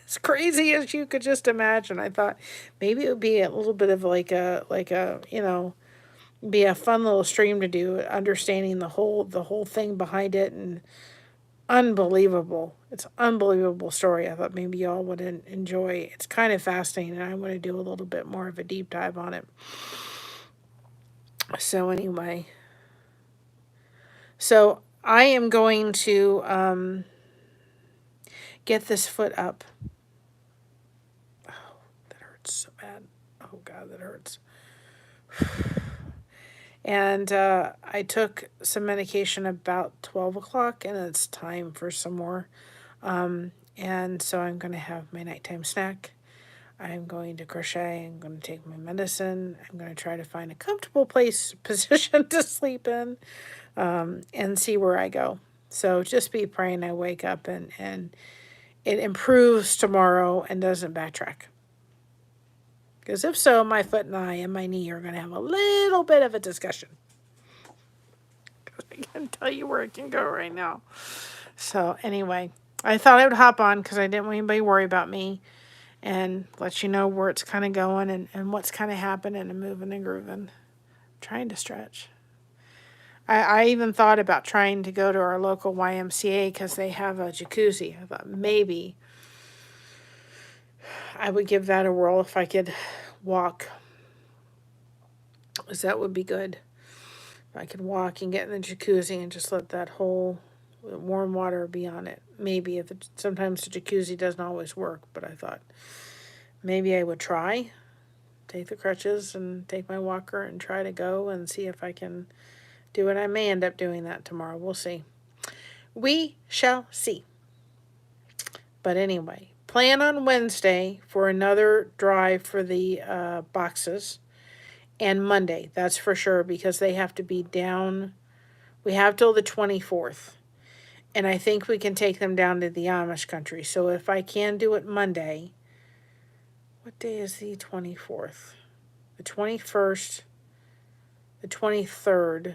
as crazy as you could just imagine. I thought maybe it would be a little bit of like a be a fun little stream to do, understanding the whole thing behind it. And unbelievable. It's an unbelievable story. I thought maybe y'all would enjoy. It's kind of fascinating, and I want to do a little bit more of a deep dive on it. So anyway, so I am going to get this foot up. Oh, that hurts so bad. Oh God, that hurts. And I took some medication about 12 o'clock, and it's time for some more. And so I'm going to have my nighttime snack. I'm going to crochet. I'm going to take my medicine. I'm going to try to find a comfortable position to sleep in, and see where I go. So just be praying I wake up and it improves tomorrow and doesn't backtrack. Because if so, my foot and I and my knee are going to have a little bit of a discussion. I can't tell you where it can go right now. So anyway, I thought I would hop on because I didn't want anybody to worry about me and let you know where it's kind of going and what's kind of happening and moving and grooving. Trying to stretch. I even thought about trying to go to our local YMCA because they have a jacuzzi. I thought maybe I would give that a whirl if I could walk, because that would be good. If I could walk and get in the jacuzzi and just let that whole warm water be on it. Maybe sometimes the jacuzzi doesn't always work, but I thought maybe I would try. Take the crutches and take my walker and try to go and see if I can do it. I may end up doing that tomorrow. We'll see. We shall see. But anyway, plan on Wednesday for another drive for the boxes. And Monday, that's for sure, because they have to be down. We have till the 24th. And I think we can take them down to the Amish country. So if I can do it Monday, what day is the 24th? The 21st, the 23rd.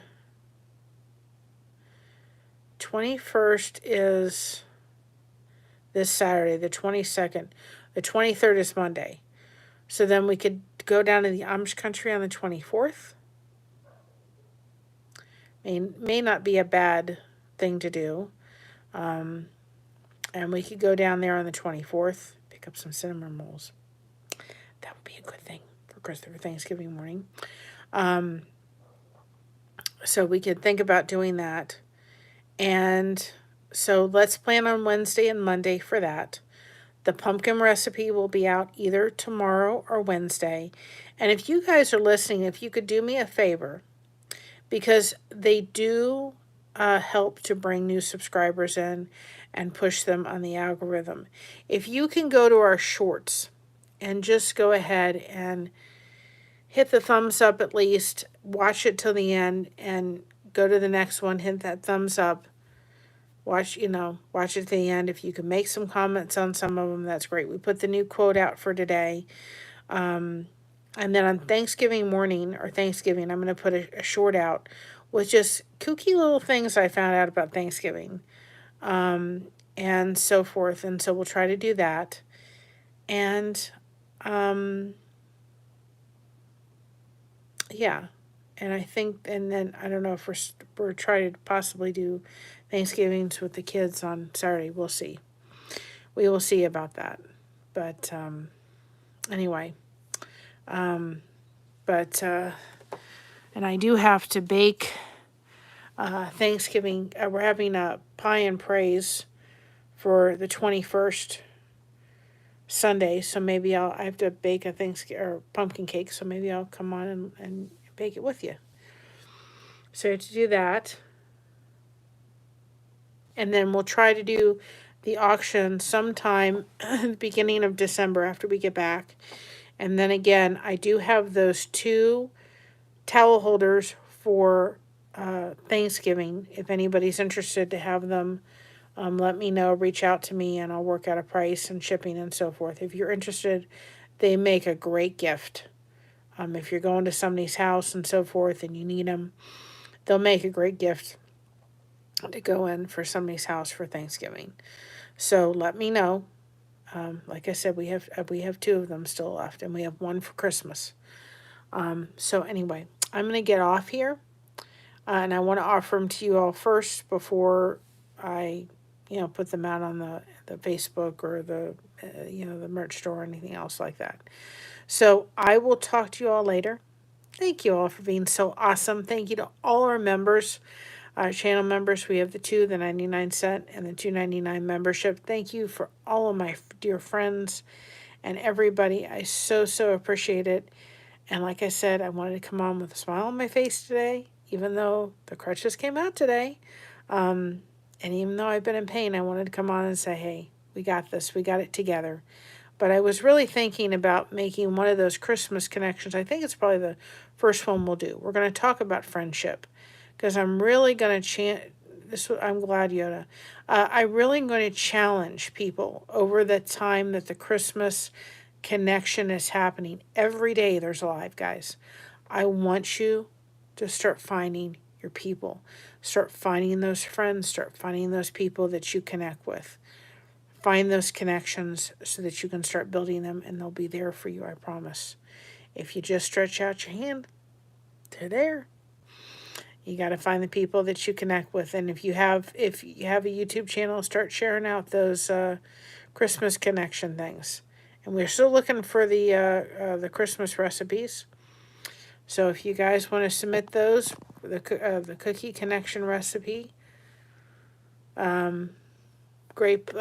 21st is this Saturday, the 22nd. The 23rd is Monday. So then we could go down to the Amish country on the 24th. May not be a bad thing to do. And we could go down there on the 24th, pick up some cinnamon rolls. That would be a good thing for Thanksgiving morning. So we could think about doing that. And so let's plan on Wednesday and Monday for that. The pumpkin recipe will be out either tomorrow or Wednesday. And if you guys are listening, if you could do me a favor, because they do help to bring new subscribers in and push them on the algorithm. If you can go to our shorts and just go ahead and hit the thumbs up at least, watch it till the end, and go to the next one, hit that thumbs up. Watch it to the end. If you can make some comments on some of them, that's great. We put the new quote out for today. And then on Thanksgiving morning, or Thanksgiving, I'm going to put a short out with just kooky little things I found out about Thanksgiving. And so forth. And so we'll try to do that. And, yeah. And I think, and then I don't know if we're trying to possibly do Thanksgivings with the kids on Saturday. We'll see. We will see about that. But anyway, and I do have to bake Thanksgiving. We're having a pie and praise for the 21st Sunday. So maybe I have to bake a Thanksgiving or pumpkin cake. So maybe I'll come on and bake it with you. So to do that. And then we'll try to do the auction sometime at the beginning of December after we get back. And then again, I do have those 2 towel holders for Thanksgiving. If anybody's interested to have them, let me know. Reach out to me and I'll work out a price and shipping and so forth. If you're interested, they make a great gift. If you're going to somebody's house and so forth and you need them, they'll make a great gift to go in for somebody's house for Thanksgiving. So let me know. Like I said, we have 2 of them still left, and we have 1 for Christmas. So anyway, I'm going to get off here, and I want to offer them to you all first before I, put them out on the Facebook or the merch store or anything else like that. So I will talk to you all later. Thank you all for being so awesome. Thank you to all our members. Channel members, we have the 2, the 99-cent and the $2.99 membership. Thank you for all of my dear friends and everybody. I so appreciate it. And like I said, I wanted to come on with a smile on my face today, even though the crutches came out today. And even though I've been in pain, I wanted to come on and say, hey, We got this. We got it together. But I was really thinking about making one of those Christmas connections. I think it's probably the first one we'll do. We're going to talk about friendship because I'm really going to I'm glad, Yoda. I'm really going to challenge people over the time that the Christmas connection is happening. Every day there's a live, guys. I want you to start finding your people. Start finding those friends. Start finding those people that you connect with. Find those connections so that you can start building them, and they'll be there for you, I promise. If you just stretch out your hand, they're there. You got to find the people that you connect with, and if you have a YouTube channel, start sharing out those Christmas connection things. And we're still looking for the Christmas recipes. So if you guys want to submit those, the cookie connection recipe, grape,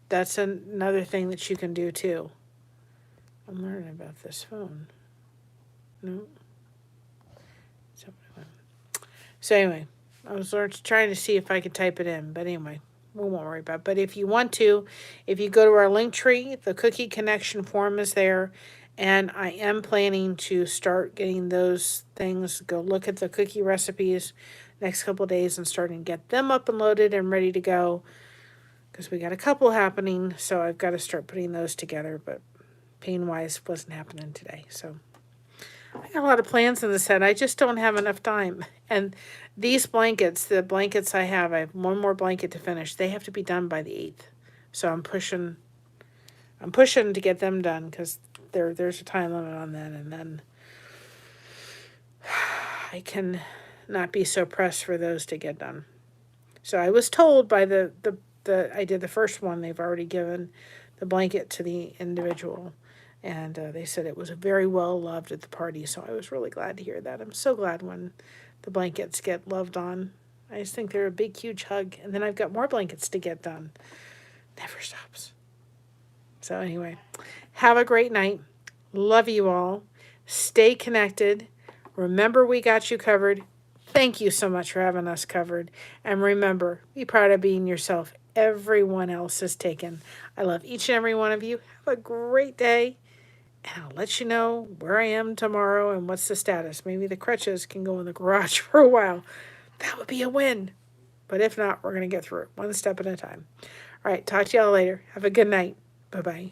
that's another thing that you can do too. I'm learning about this phone. No. So anyway, I was trying to see if I could type it in, but anyway, we won't worry about it. But if you want to, if you go to our link tree, the cookie connection form is there, and I am planning to start getting those things, go look at the cookie recipes next couple of days and starting to get them up and loaded and ready to go, because we got a couple happening, so I've got to start putting those together, but pain-wise wasn't happening today, so I got a lot of plans in this head. I just don't have enough time. And these blankets, the blankets I have one more blanket to finish. They have to be done by the 8th. So I'm pushing to get them done because there's a time limit on that. And then I can not be so pressed for those to get done. So I was told by I did the first one, they've already given the blanket to the individual. And they said it was very well loved at the party, so I was really glad to hear that. I'm so glad when the blankets get loved on. I just think they're a big, huge hug. And then I've got more blankets to get done. Never stops. So anyway, have a great night. Love you all. Stay connected. Remember, we got you covered. Thank you so much for having us covered. And remember, be proud of being yourself. Everyone else is taken. I love each and every one of you. Have a great day. And I'll let you know where I am tomorrow and what's the status. Maybe the crutches can go in the garage for a while. That would be a win. But if not, we're going to get through it one step at a time. All right, talk to y'all later. Have a good night. Bye-bye.